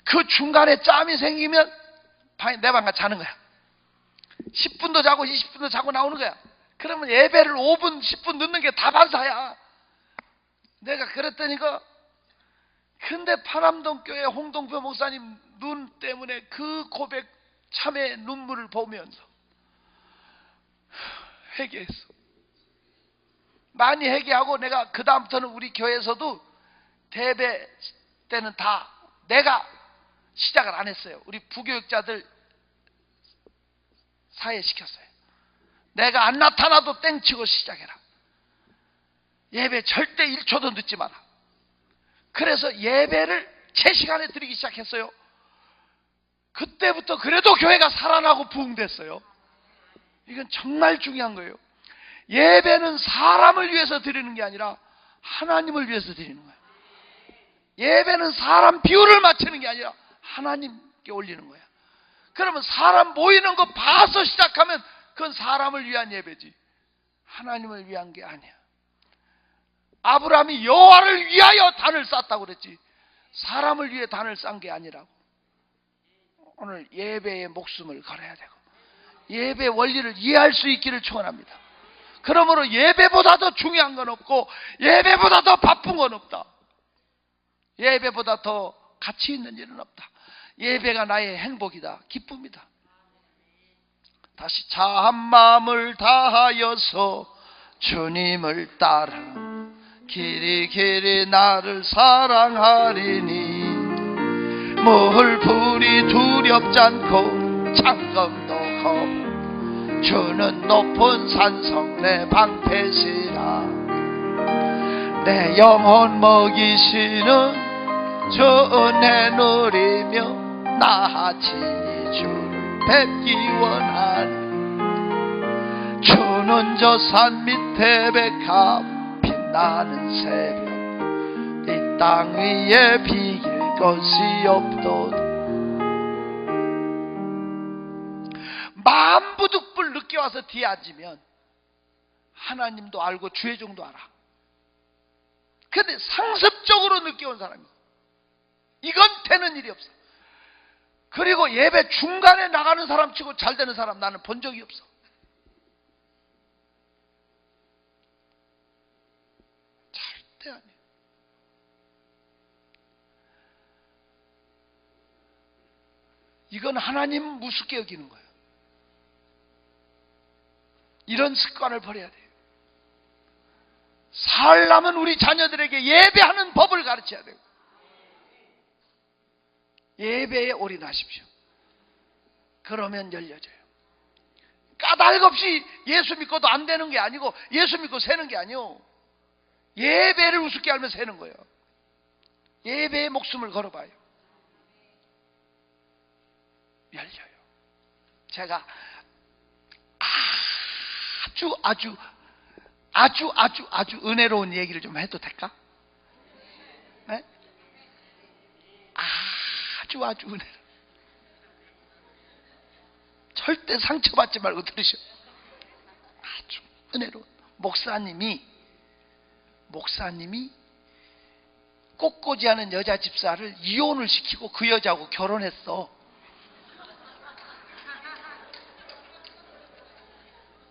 그 중간에 짬이 생기면 내 방가 자는 거야. 10분도 자고 20분도 자고 나오는 거야. 그러면 예배를 5분, 10분 늦는 게 다 반사야. 내가 그랬더니까 근데 파남동 교회 홍동표 목사님 눈 때문에 그 고백 참의 눈물을 보면서 회개했어. 많이 회개하고 내가 그 다음부터는 우리 교회에서도 대배 때는 다 내가 시작을 안 했어요. 우리 부교육자들 사회시켰어요. 내가 안 나타나도 땡치고 시작해라. 예배 절대 1초도 늦지 마라. 그래서 예배를 제 시간에 드리기 시작했어요. 그때부터 그래도 교회가 살아나고 부흥됐어요. 이건 정말 중요한 거예요. 예배는 사람을 위해서 드리는 게 아니라 하나님을 위해서 드리는 거예요. 예배는 사람 비율을 맞추는 게 아니라 하나님께 올리는 거야. 그러면 사람 모이는 거 봐서 시작하면 그건 사람을 위한 예배지 하나님을 위한 게 아니야. 아브라함이 여호와를 위하여 단을 쌓았다고 그랬지 사람을 위해 단을 쌓은 게 아니라고. 오늘 예배에 목숨을 걸어야 되고 예배 원리를 이해할 수 있기를 축원합니다. 그러므로 예배보다 더 중요한 건 없고 예배보다 더 바쁜 건 없다. 예배보다 더 가치 있는 일은 없다. 예배가 나의 행복이다. 기쁨이다. 다시 자한 마음을 다하여서 주님을 따라 길이 길이 나를 사랑하리니 물 불이 두렵지 않고 창검도 겁 주는 높은 산성 내 방패시라 내 영혼 먹이시는 주 은혜 누리며 나같이 주를 뵙기 원하니 주는 저 산 밑에 백합 빛나는 새벽 이 땅 위에 비길 것이 없도다 늦게 와서 뒤에 앉으면 하나님도 알고 주의 종도 알아. 근데 상습적으로 늦게 온 사람이, 이건 되는 일이 없어. 그리고 예배 중간에 나가는 사람 치고 잘 되는 사람 나는 본 적이 없어. 절대 아니에요. 이건 하나님 무섭게 여기는 거예요. 이런 습관을 버려야 돼요. 살려면 우리 자녀들에게 예배하는 법을 가르쳐야 되고, 예배에 올인하십시오. 그러면 열려져요. 까닭 없이 예수 믿고도 안 되는 게 아니고, 예수 믿고 새는 게 아니요, 예배를 우습게 알면 새는 거예요. 예배에 목숨을 걸어봐요. 열려요. 제가 아주 은혜로운 얘기를 좀 해도 될까? 네? 아주 은혜로. 절대 상처받지 말고 들으셔. 아주 은혜로운. 목사님이 꽃꽂이하는 여자 집사를 이혼을 시키고 그 여자하고 결혼했어.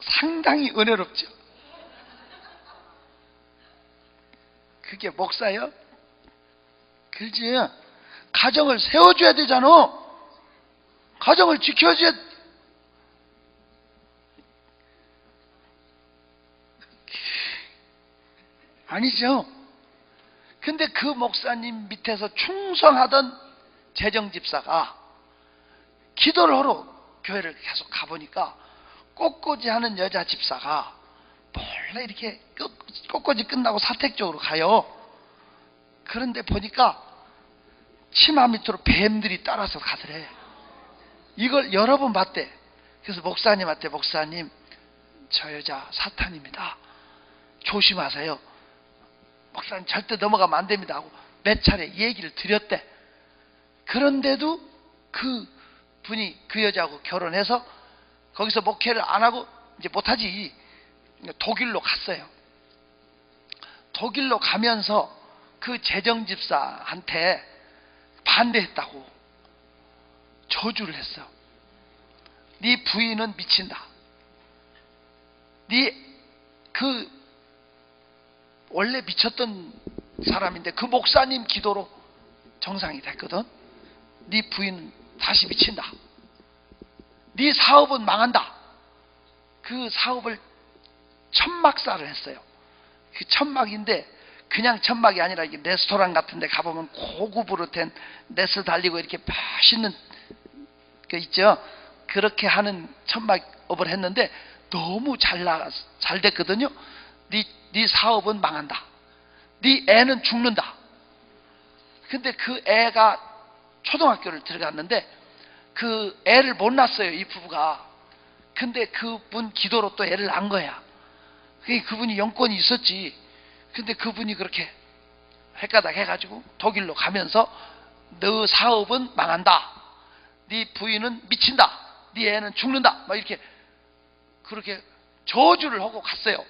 상당히 은혜롭죠. 그게 목사요? 그렇지. 가정을 세워줘야 되잖아. 가정을 지켜줘야. 아니죠. 근데 그 목사님 밑에서 충성하던 재정집사가 기도를 하러 교회를 계속 가보니까 꽃꽂이 하는 여자 집사가 몰래 이렇게 꽃꽂이 끝나고 사택쪽으로 가요. 그런데 보니까 치마 밑으로 뱀들이 따라서 가더래. 이걸 여러 번 봤대. 그래서 목사님한테, 목사님, 저 여자 사탄입니다, 조심하세요, 목사님 절대 넘어가면 안 됩니다 하고 몇 차례 얘기를 드렸대. 그런데도 그 분이 그 여자하고 결혼해서 거기서 목회를 안 하고 이제 못하지, 독일로 갔어요. 독일로 가면서 그 재정집사한테 반대했다고 저주를 했어. 네 부인은 미친다. 네 그 원래 미쳤던 사람인데 그 목사님 기도로 정상이 됐거든. 네 부인은 다시 미친다. 네 사업은 망한다. 그 사업을 천막사를 했어요. 그 천막인데 그냥 천막이 아니라 이게 레스토랑 같은 데 가보면 고급으로 된 레스 달리고 이렇게 맛있는 그 있죠. 그렇게 하는 천막업을 했는데 너무 잘 됐거든요. 네 사업은 망한다. 네 애는 죽는다. 근데 그 애가 초등학교를 들어갔는데 그 애를 못 낳았어요, 이 부부가. 근데 그분 기도로 또 애를 낳은 거야. 그분이 영권이 있었지. 근데 그분이 그렇게 헷가닥 해가지고 독일로 가면서 너 사업은 망한다, 네 부인은 미친다, 네 애는 죽는다, 막 이렇게 그렇게 저주를 하고 갔어요.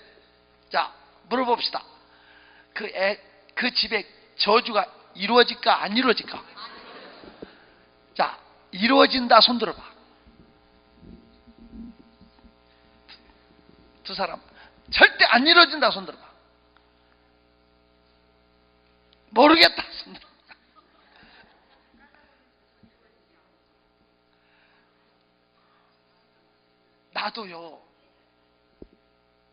자, 물어봅시다. 그 집에 저주가 이루어질까 안 이루어질까? 자, 이루어진다 손 들어봐. 두 사람. 절대 안 이루어진다 손 들어봐. 모르겠다 손 들어봐. 나도요,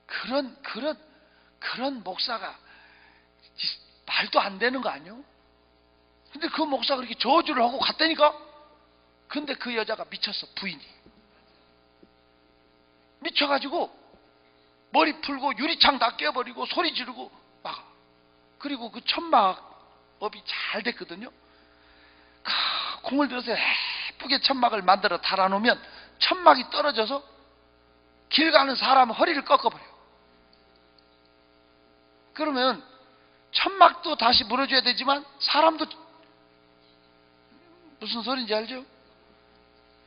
그런 목사가 말도 안 되는 거 아니요? 근데 그 목사가 그렇게 저주를 하고 갔다니까? 근데 그 여자가 미쳤어, 부인이. 미쳐가지고 머리 풀고 유리창 다 깨버리고 소리 지르고 막. 그리고 그 천막업이 잘 됐거든요. 공을 들여서 예쁘게 천막을 만들어 달아놓으면 천막이 떨어져서 길 가는 사람 허리를 꺾어버려. 그러면 천막도 다시 물어줘야 되지만 사람도, 무슨 소리인지 알죠?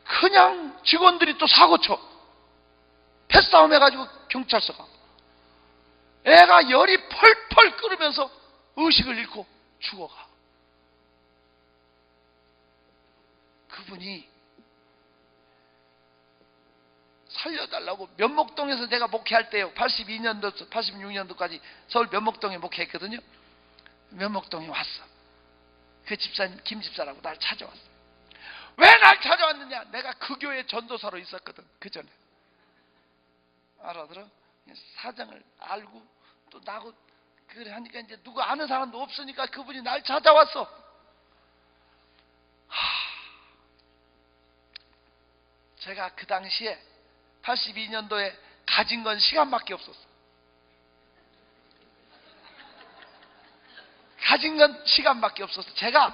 그냥 직원들이 또 사고쳐. 패싸움 해가지고 경찰서 가. 애가 열이 펄펄 끓으면서 의식을 잃고 죽어가. 그분이 살려달라고 면목동에서 제가 목회할 때요, 82년도 86년도까지 서울 면목동에 목회했거든요. 면목동에 왔어. 그 집사님 김 집사라고 날 찾아왔어. 왜 날 찾아왔느냐? 내가 그 교회 전도사로 있었거든. 그 전에. 알아들어? 사정을 알고 또 나고 그래 하니까 이제 누구 아는 사람도 없으니까 그분이 날 찾아왔어. 제가 그 당시에 82년도에 가진 건 시간밖에 없었어. 가진 건 시간밖에 없었어. 제가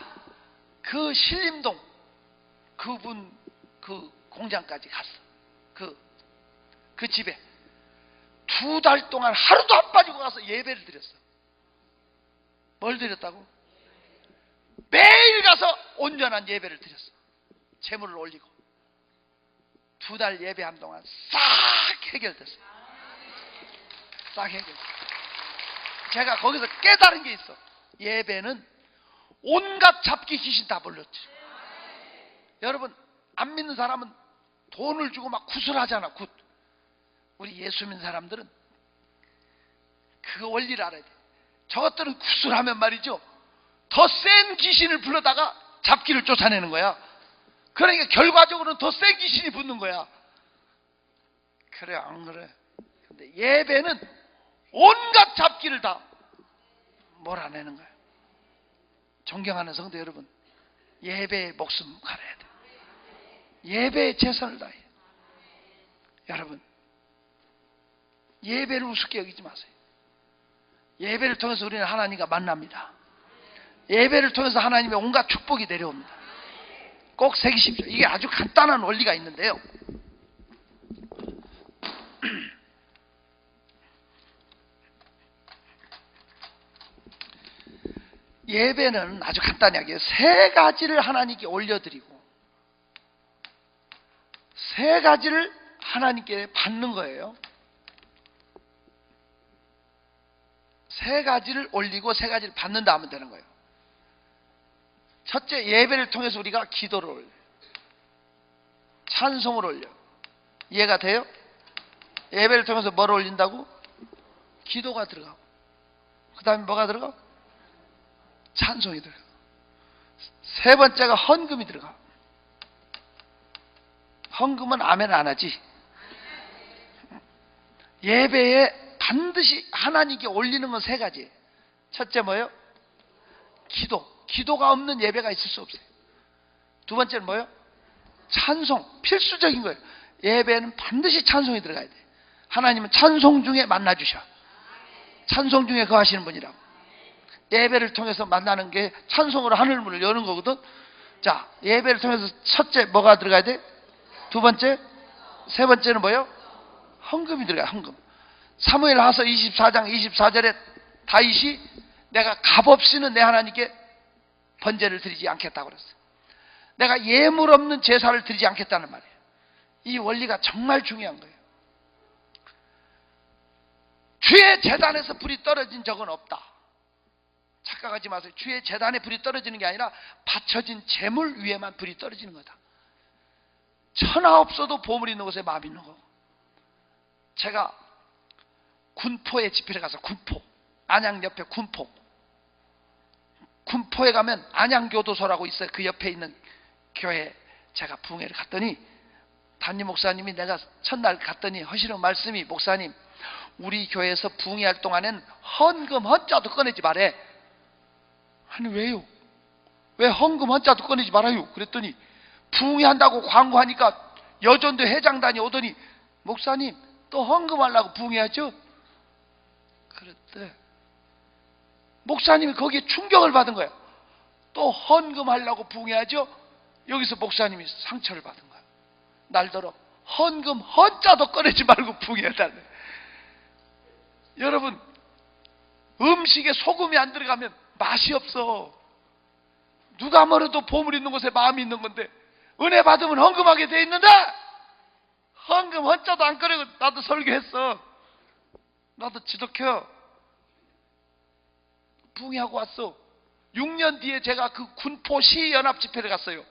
그 신림동 그분 그 공장까지 갔어. 그 집에 2달 동안 하루도 안 빠지고 가서 예배를 드렸어. 뭘 드렸다고? 매일 가서 온전한 예배를 드렸어. 재물을 올리고 2달 예배한 동안 싹 해결됐어. 싹 해결됐어. 제가 거기서 깨달은 게 있어. 예배는 온갖 잡기 귀신 다 불렀지. 여러분 안 믿는 사람은 돈을 주고 막 구슬하잖아. 굿. 우리 예수 믿는 사람들은 그 원리를 알아야 돼. 저것들은 구슬하면 말이죠, 더 센 귀신을 불러다가 잡기를 쫓아내는 거야. 그러니까 결과적으로는 더 센 귀신이 붙는 거야. 그래 안 그래? 근데 예배는 온갖 잡기를 다 몰아내는 거야. 존경하는 성도 여러분, 예배에 목숨 갈아야 돼. 예배에 최선을 다해. 여러분 예배를 우습게 여기지 마세요. 예배를 통해서 우리는 하나님과 만납니다. 예배를 통해서 하나님의 온갖 축복이 내려옵니다. 꼭 새기십시오. 이게 아주 간단한 원리가 있는데요, 예배는 아주 간단하게 3가지를 하나님께 올려드리고 3가지를 하나님께 받는 거예요. 3가지를 올리고 3가지를 받는다 하면 되는 거예요. 첫째, 예배를 통해서 우리가 기도를 올려요. 찬송을 올려요. 이해가 돼요? 예배를 통해서 뭘 올린다고? 기도가 들어가고, 그 다음에 뭐가 들어가? 찬송이 들어가. 3번째가 헌금이 들어가. 헌금은 아멘 안 하지. 예배에 반드시 하나님께 올리는 건 3가지. 첫째 뭐예요? 기도가 없는 예배가 있을 수 없어요. 2번째는 뭐예요? 찬송. 필수적인 거예요. 예배는 반드시 찬송이 들어가야 돼. 하나님은 찬송 중에 만나주셔. 찬송 중에 거하시는 분이라고. 예배를 통해서 만나는 게 찬송으로 하늘문을 여는 거거든. 자, 예배를 통해서 첫째 뭐가 들어가야 돼? 2번째, 3번째는 뭐예요? 헌금이 들어가요. 헌금. 사무엘하서 24장 24절에 다윗이 내가 값없이는 내 하나님께 번제를 드리지 않겠다고 그랬어요. 내가 예물 없는 제사를 드리지 않겠다는 말이에요. 이 원리가 정말 중요한 거예요. 주의 제단에서 불이 떨어진 적은 없다. 착각하지 마세요. 주의 제단에 불이 떨어지는 게 아니라 바쳐진 제물 위에만 불이 떨어지는 거다. 천하 없어도 보물 있는 곳에 마음이 있는 거고. 제가 군포에 집회를 가서, 군포, 안양 옆에 군포에 가면 안양교도소라고 있어요. 그 옆에 있는 교회 제가 부흥회를 갔더니 담임 목사님이, 내가 첫날 갔더니 하시는 말씀이, 목사님 우리 교회에서 부흥회 할 동안엔 헌금 헌자도 꺼내지 말해. 아니 왜요? 왜 헌금 헌자도 꺼내지 말아요? 그랬더니 부흥회 한다고 광고하니까 여전도 회장단이 오더니 목사님 또 헌금하려고 부흥회하죠? 그랬대. 목사님이 거기에 충격을 받은 거야. 또 헌금하려고 부흥회하죠? 여기서 목사님이 상처를 받은 거야. 날더러 헌금 헌자도 꺼내지 말고 부흥회하다네. 여러분, 음식에 소금이 안 들어가면 맛이 없어. 누가 뭐래도 보물 있는 곳에 마음이 있는 건데, 은혜 받으면 헌금하게 돼 있는데 헌금 헌자도 안 꺼내고 나도 설교했어. 나도 지도켜. 부흥하고 왔어. 6년 뒤에 제가 그 군포시 연합 집회를 갔어요.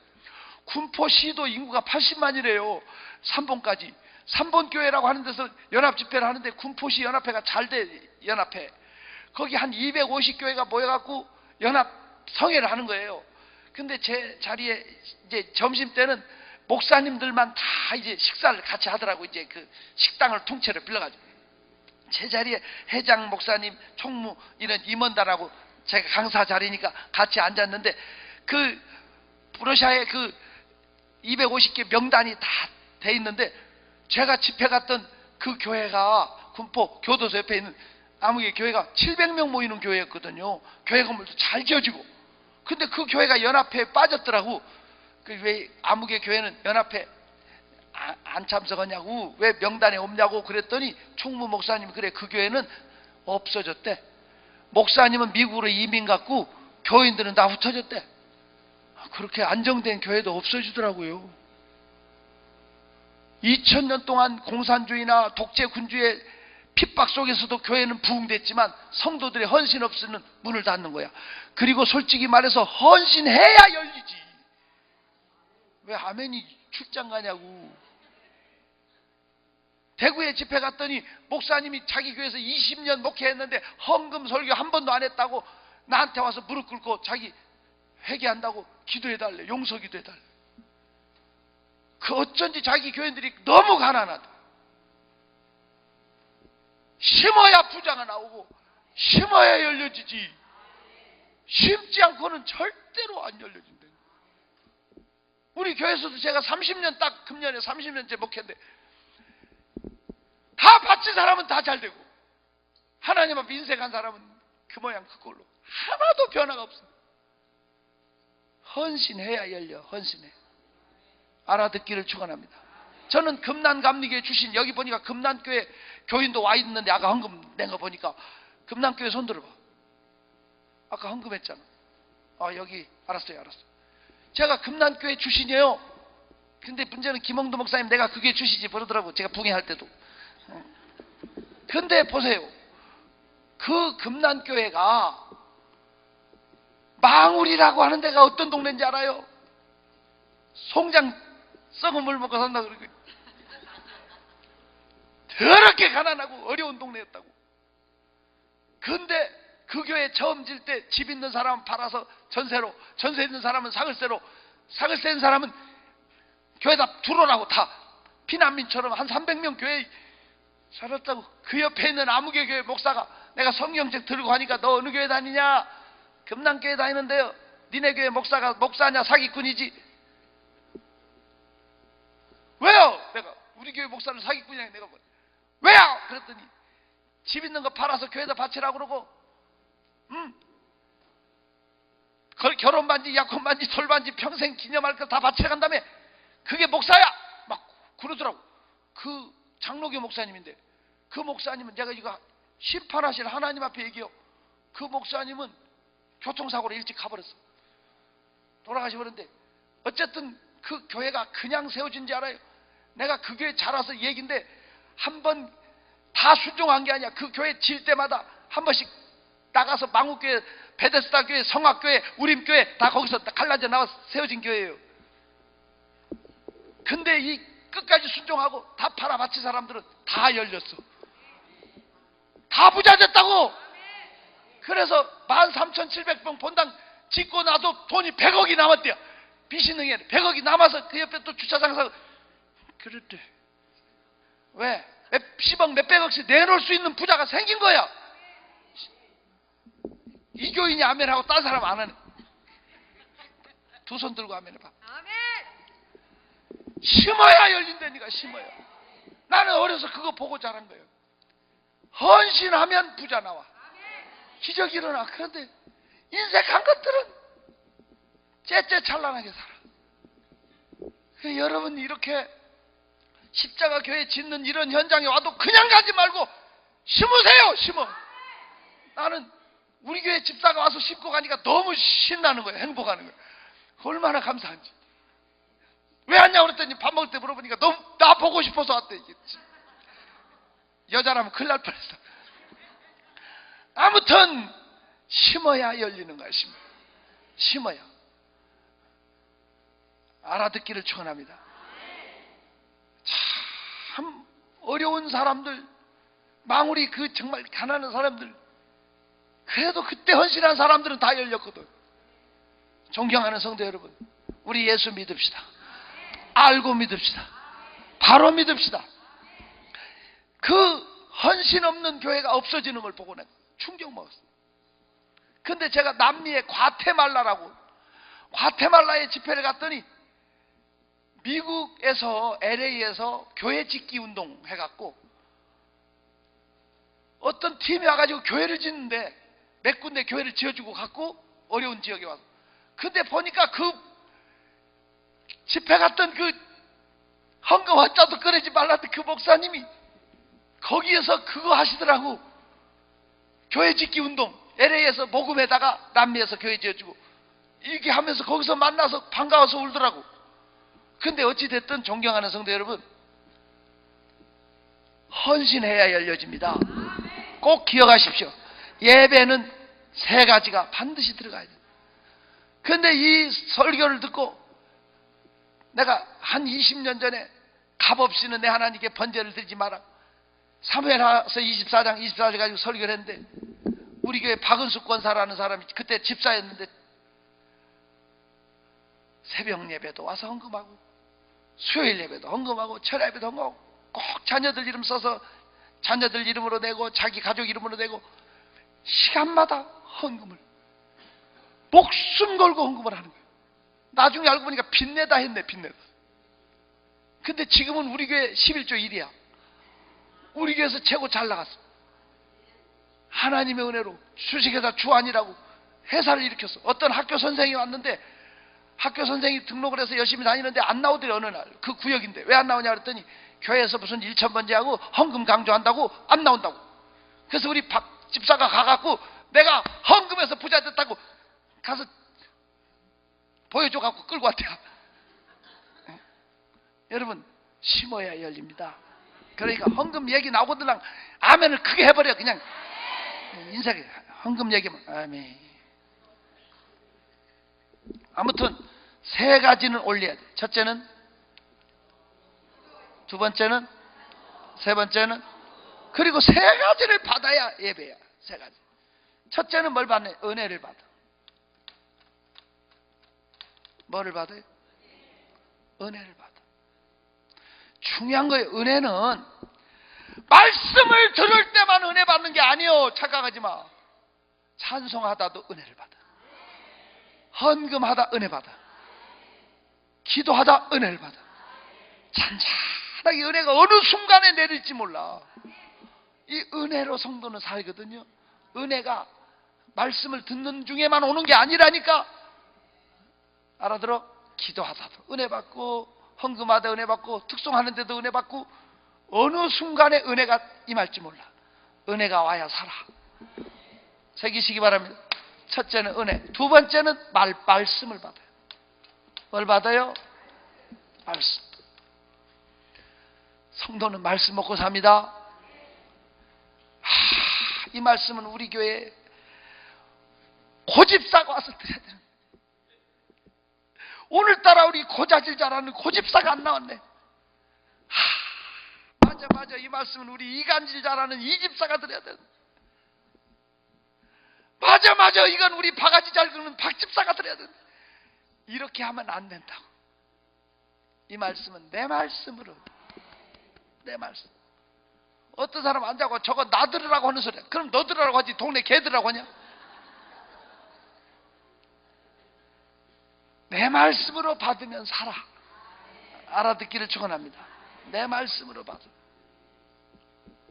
군포시도 인구가 80만이래요. 3본까지. 3본 교회라고 하는 데서 연합 집회를 하는데 군포시 연합회가 잘 돼, 연합회. 거기 한 250교회가 모여갖고 연합 성회를 하는 거예요. 근데 제 자리에 이제 점심 때는 목사님들만 다 이제 식사를 같이 하더라고. 이제 그 식당을 통째로 빌려가지고. 제 자리에 회장 목사님, 총무 이런 임원단하고 제가 강사 자리니까 같이 앉았는데 그 브러샤에 그 250개 명단이 다 돼 있는데 제가 집회 갔던 그 교회가 군포 교도소 옆에 있는 아무개 교회가 700명 모이는 교회였거든요. 교회 건물도 잘 지어지고. 근데 그 교회가 연합회에 빠졌더라고. 그 왜 아무개 교회는 연합회 안 참석하냐고, 왜 명단에 없냐고 그랬더니 총무 목사님이 그래, 그 교회는 없어졌대. 목사님은 미국으로 이민 갔고 교인들은 다 흩어졌대. 그렇게 안정된 교회도 없어지더라고요. 2000년 동안 공산주의나 독재군주의 핍박 속에서도 교회는 부흥됐지만 성도들의 헌신 없이는 문을 닫는 거야. 그리고 솔직히 말해서 헌신해야 열리지. 왜 아멘이 출장 가냐고. 대구에 집회 갔더니 목사님이 자기 교회에서 20년 목회했는데 헌금 설교 한 번도 안 했다고 나한테 와서 무릎 꿇고 자기 회개한다고 기도해달래. 용서 기도해달래. 그 어쩐지 자기 교인들이 너무 가난하다. 심어야 부자가 나오고 심어야 열려지지. 심지 않고는 절대로 안 열려진다. 우리 교회에서도 제가 30년 딱 금년에 30년째 목회인데 다 바친 사람은 다 잘 되고 하나님 앞에 인색한 사람은 그 모양 그 꼴로 하나도 변화가 없습니다. 헌신해야 열려. 헌신해. 알아듣기를 축원합니다. 저는 금난감리교회 출신. 여기 보니까 금난교회 교인도 와 있는데 아까 헌금 낸 거 보니까 금난교회 손 들어봐. 아까 헌금했잖아. 여기 알았어요. 제가 금난교회 출신이에요. 근데 문제는 김홍도 목사님 내가 그 교회 출신이지 그러더라고. 제가 붕해할 때도. 근데 보세요. 그 금난교회가 망울이라고 하는 데가 어떤 동네인지 알아요? 송장 썩은 물 먹고 산다 그러고 더럽게 가난하고 어려운 동네였다고. 근데 그 교회 처음 질 때 집 있는 사람은 팔아서 전세로, 전세 있는 사람은 사글세로, 사글세 있는 사람은 교회다 들어오라고 다 피난민처럼 한 300명 교회 살았다고. 그 옆에 있는 아무개 교회 목사가 내가 성경책 들고 가니까 너 어느 교회 다니냐? 금난교회 다니는데요. 니네 교회 목사가 목사냐? 사기꾼이지. 왜요? 내가 우리 교회 목사는 사기꾼이야. 내가 왜요? 그랬더니 집 있는 거 팔아서 교회에다 바치라고 그러고 결혼반지, 약혼반지, 돌반지 평생 기념할 거 다 바치러 간다며. 그게 목사야! 막 그러더라고. 그 장로교 목사님인데 그 목사님은 제가 이거 심판하실 하나님 앞에 얘기해요. 그 목사님은 교통사고로 일찍 가버렸어. 돌아가셔버렸는데 어쨌든 그 교회가 그냥 세워진지 알아요? 내가 그 교회 자라서 얘기인데 한 번 다 순종한 게 아니야. 그 교회 질 때마다 한 번씩 나가서 망우교회, 베데스다 교회, 성악교회, 우림교회 다 거기서 갈라져 나와서 세워진 교회예요. 근데 이 끝까지 순종하고 다 팔아 바친 사람들은 다 열렸어. 다 부자 됐다고. 그래서 13,700평 본당 짓고 나도 돈이 100억이 남았대요. 비신흥에 100억이 남아서 그 옆에 또 주차장 사고 그랬대. 왜? 몇십억 몇백억씩 내놓을 수 있는 부자가 생긴 거야. 이 교인이 아멘하고 딴 사람 안 하네. 두 손 들고 아멘 해봐. 심어야 열린다니까. 심어야. 나는 어려서 그거 보고 자란 거예요. 헌신하면 부자 나와. 기적이 일어나. 그런데 인색한 것들은 째째찬란하게 살아. 여러분 이렇게 십자가 교회 짓는 이런 현장에 와도 그냥 가지 말고 심으세요. 심어. 나는 우리 교회 집사가 와서 심고 가니까 너무 신나는 거예요. 행복하는 거예요. 얼마나 감사한지. 왜 왔냐고 그랬더니 밥 먹을 때 물어보니까 너 나 보고 싶어서 왔대. 여자라면 큰일 날 뻔했어. 아무튼 심어야 열리는 거야. 심어야. 알아듣기를 축원합니다. 참 어려운 사람들, 망우리 그 정말 가난한 사람들, 그래도 그때 헌신한 사람들은 다 열렸거든. 존경하는 성도 여러분, 우리 예수 믿읍시다. 알고 믿읍시다. 바로 믿읍시다. 그 헌신 없는 교회가 없어지는 걸 보고 내가 충격 먹었어. 근데 제가 남미의 과테말라의 집회를 갔더니 미국에서 LA에서 교회 짓기 운동 해갖고 어떤 팀이 와가지고 교회를 짓는데 몇 군데 교회를 지어주고 갔고 어려운 지역에 와서 근데 보니까 그 집회 갔던 그 헌금 화자도 꺼내지 말라던 그 목사님이 거기에서 그거 하시더라고. 교회 짓기 운동. LA에서 복음에다가 남미에서 교회 지어주고 이렇게 하면서 거기서 만나서 반가워서 울더라고. 근데 어찌됐든 존경하는 성도 여러분, 헌신해야 열려집니다. 꼭 기억하십시오. 예배는 세 가지가 반드시 들어가야 돼요. 근데 이 설교를 듣고 내가 한 20년 전에 값없이는 내 하나님께 번제를 드리지 마라. 사무엘하서 24절 가지고 설교를 했는데 우리 교회 박은숙 권사라는 사람이 그때 집사였는데 새벽 예배도 와서 헌금하고 수요일 예배도 헌금하고 철야 예배도 헌금하고 꼭 자녀들 이름 써서 자녀들 이름으로 내고 자기 가족 이름으로 내고 시간마다 헌금을 목숨 걸고 헌금을 하는 거예요. 나중에 알고 보니까 빚내다 했네. 빚내다. 근데 지금은 우리 교회 11조 1이야. 우리 교회에서 최고 잘 나갔어. 하나님의 은혜로 주식회사 주안이라고 회사를 일으켰어. 어떤 학교 선생이 왔는데 학교 선생이 등록을 해서 열심히 다니는데 안 나오더래. 어느 날 그 구역인데 왜 안 나오냐 그랬더니 교회에서 무슨 1,000번제하고 헌금 강조한다고 안 나온다고. 그래서 우리 박 집사가 가갖고 내가 헌금해서 부자 됐다고 가서 보여줘갖고 끌고 왔대요. 여러분, 심어야 열립니다. 그러니까 헌금 얘기 나오거든 아멘을 크게 해버려. 그냥 인사에 헌금 얘기면 아멘. 아무튼 세 가지는 올려야 돼. 첫째는, 두 번째는, 세 번째는, 그리고 세 가지를 받아야 예배야. 세 가지. 첫째는 뭘 받네? 은혜를 받아. 뭐를 받아요? 은혜를 받아. 중요한 거예요. 은혜는 말씀을 들을 때만 은혜 받는 게 아니에요. 착각하지 마. 찬송하다도 은혜를 받아. 헌금하다 은혜 받아. 기도하다 은혜를 받아. 잔잔하게 은혜가 어느 순간에 내릴지 몰라. 이 은혜로 성도는 살거든요. 은혜가 말씀을 듣는 중에만 오는 게 아니라니까. 알아들어? 기도하다도 은혜 받고 헌금하다 은혜 받고 특송하는데도 은혜 받고 어느 순간에 은혜가 임할지 몰라. 은혜가 와야 살아. 새기시기 바랍니다. 첫째는 은혜, 두 번째는 말씀을 받아요. 뭘 받아요? 말씀. 성도는 말씀 먹고 삽니다. 이 말씀은 우리 교회에 고집사가 와서 드려야 되는. 오늘따라 우리 고자질 잘하는 고집사가 안 나왔네. 맞아. 이 말씀은 우리 이간질 잘하는 이집사가 드려야 돼. 맞아. 이건 우리 바가지 잘 긁는 박집사가 드려야 돼. 이렇게 하면 안 된다고. 이 말씀은 내 말씀으로. 내 말씀. 어떤 사람 앉아고 저거 나 들으라고 하는 소리야. 그럼 너 들으라고 하지 동네 개 들으라고 하냐? 내 말씀으로 받으면 살아. 알아듣기를 축원합니다. 내 말씀으로 받아.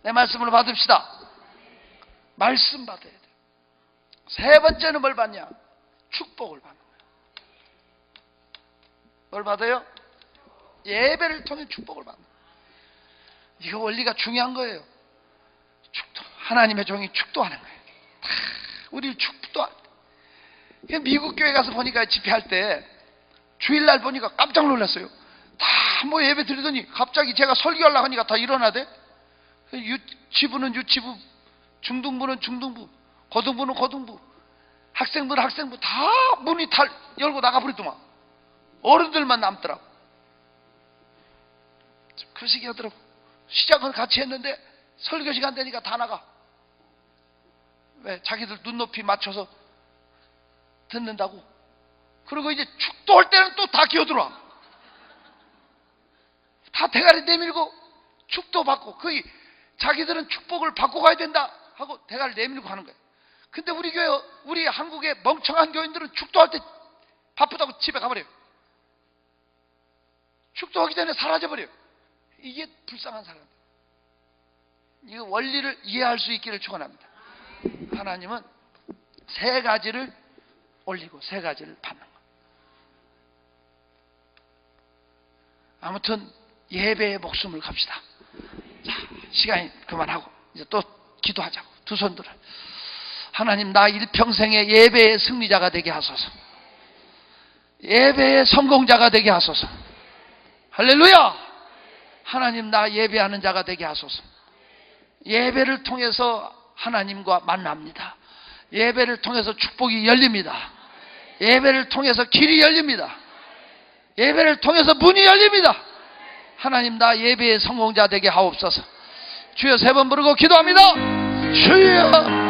내 말씀으로 받읍시다. 말씀 받아야 돼. 세 번째는 뭘 받냐? 축복을 받는 거예요. 뭘 받아요? 예배를 통해 축복을 받는 거예요. 이거 원리가 중요한 거예요. 축도. 하나님의 종이 축도하는 거예요. 우리 축도하는 거예요. 미국 교회 가서 보니까 집회할 때 주일날 보니까 깜짝 놀랐어요. 뭐 예배 드리더니 갑자기 제가 설교하려고 하니까 다 일어나대. 유치부는 유치부, 중등부는 중등부, 고등부는 고등부, 학생부는 학생부, 다 문이 다 열고 나가버리더만. 어른들만 남더라고. 그 시기 하더라고. 시작은 같이 했는데 설교 시간 되니까 다 나가. 왜? 자기들 눈높이 맞춰서 듣는다고. 그리고 이제 축도할 때는 또 다 기어들어와. 다 대가리 내밀고 축도 받고, 거의 자기들은 축복을 받고 가야 된다 하고 대가리 내밀고 하는 거예요. 근데 우리 교회, 우리 한국의 멍청한 교인들은 축도할 때 바쁘다고 집에 가버려요. 축도하기 전에 사라져버려요. 이게 불쌍한 사람들. 이 원리를 이해할 수 있기를 축원합니다. 하나님은 세 가지를 올리고 세 가지를 받는 거예요. 아무튼 예배의 목숨을 갑시다. 자, 시간이 그만하고 이제 또 기도하자고. 두 손 들어. 하나님, 나 일평생의 예배의 승리자가 되게 하소서. 예배의 성공자가 되게 하소서. 할렐루야. 하나님, 나 예배하는 자가 되게 하소서. 예배를 통해서 하나님과 만납니다. 예배를 통해서 축복이 열립니다. 예배를 통해서 길이 열립니다. 예배를 통해서 문이 열립니다. 하나님, 나 예배의 성공자 되게 하옵소서. 주여, 세 번 부르고 기도합니다. 주여.